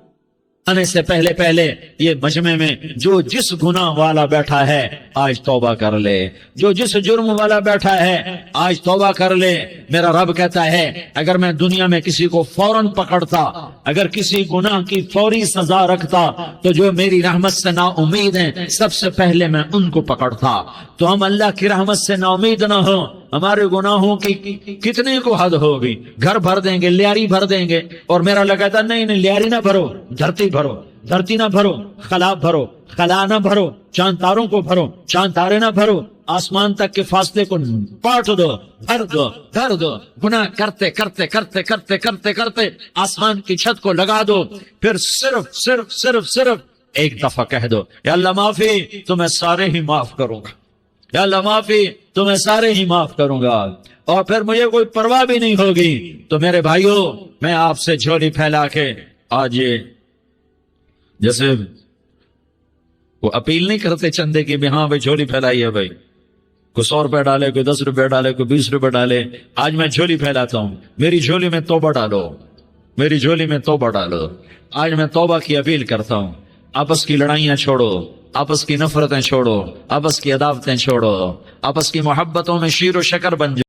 آنے سے پہلے پہلے یہ مجمع میں جو جس گناہ والا بیٹھا ہے آج توبہ کر لے، جو جس جرم والا بیٹھا ہے آج توبہ کر لے. میرا رب کہتا ہے اگر میں دنیا میں کسی کو فوراً پکڑتا، اگر کسی گناہ کی فوری سزا رکھتا، تو جو میری رحمت سے نا امید ہیں سب سے پہلے میں ان کو پکڑتا. تو ہم اللہ کی رحمت سے نا امید نہ ہو، ہمارے گناہوں کی کتنے کو حد ہوگی، گھر بھر دیں گے، لیاری بھر دیں گے. اور میرا اللہ کہتا نہیں نہیں، لیاری نہ بھرو، دھرتی بھرو، دھرتی نہ بھرو، خلا بھرو، خلا نہ بھرو، چاند تاروں کو بھرو، چاند تارے نہ بھرو، آسمان تک کے فاصلے کو پاٹ دو، بھر دو، بھر دو. گناہ کرتے کرتے کرتے کرتے کرتے کرتے آسمان کی چھت کو لگا دو. پھر صرف صرف صرف صرف ایک دفعہ کہہ دو یا اللہ معافی، تو میں سارے ہی معاف کروں گا، یا اللہ معافی، تو میں سارے ہی معاف کروں گا. اور پھر مجھے کوئی پرواہ بھی نہیں ہوگی. تو میرے بھائیو، میں آپ سے جھولی پھیلا کے آج یہ جیسے وہ اپیل نہیں کرتے چندے کی، ہاں بھائی جھولی پھیلائی ہے، بھائی کوئی 100 روپے ڈالے، کوئی 10 روپے ڈالے، کوئی 20 روپے ڈالے. آج میں جھولی پھیلاتا ہوں، میری جھولی میں توبہ ڈالو، میری جھولی میں توبہ ڈالو. آج میں توبہ کی اپیل کرتا ہوں. آپس کی لڑائیاں چھوڑو، آپس کی نفرتیں چھوڑو، آپس کی عداوتیں چھوڑو، آپس کی محبتوں میں شیر و شکر بن جاؤ.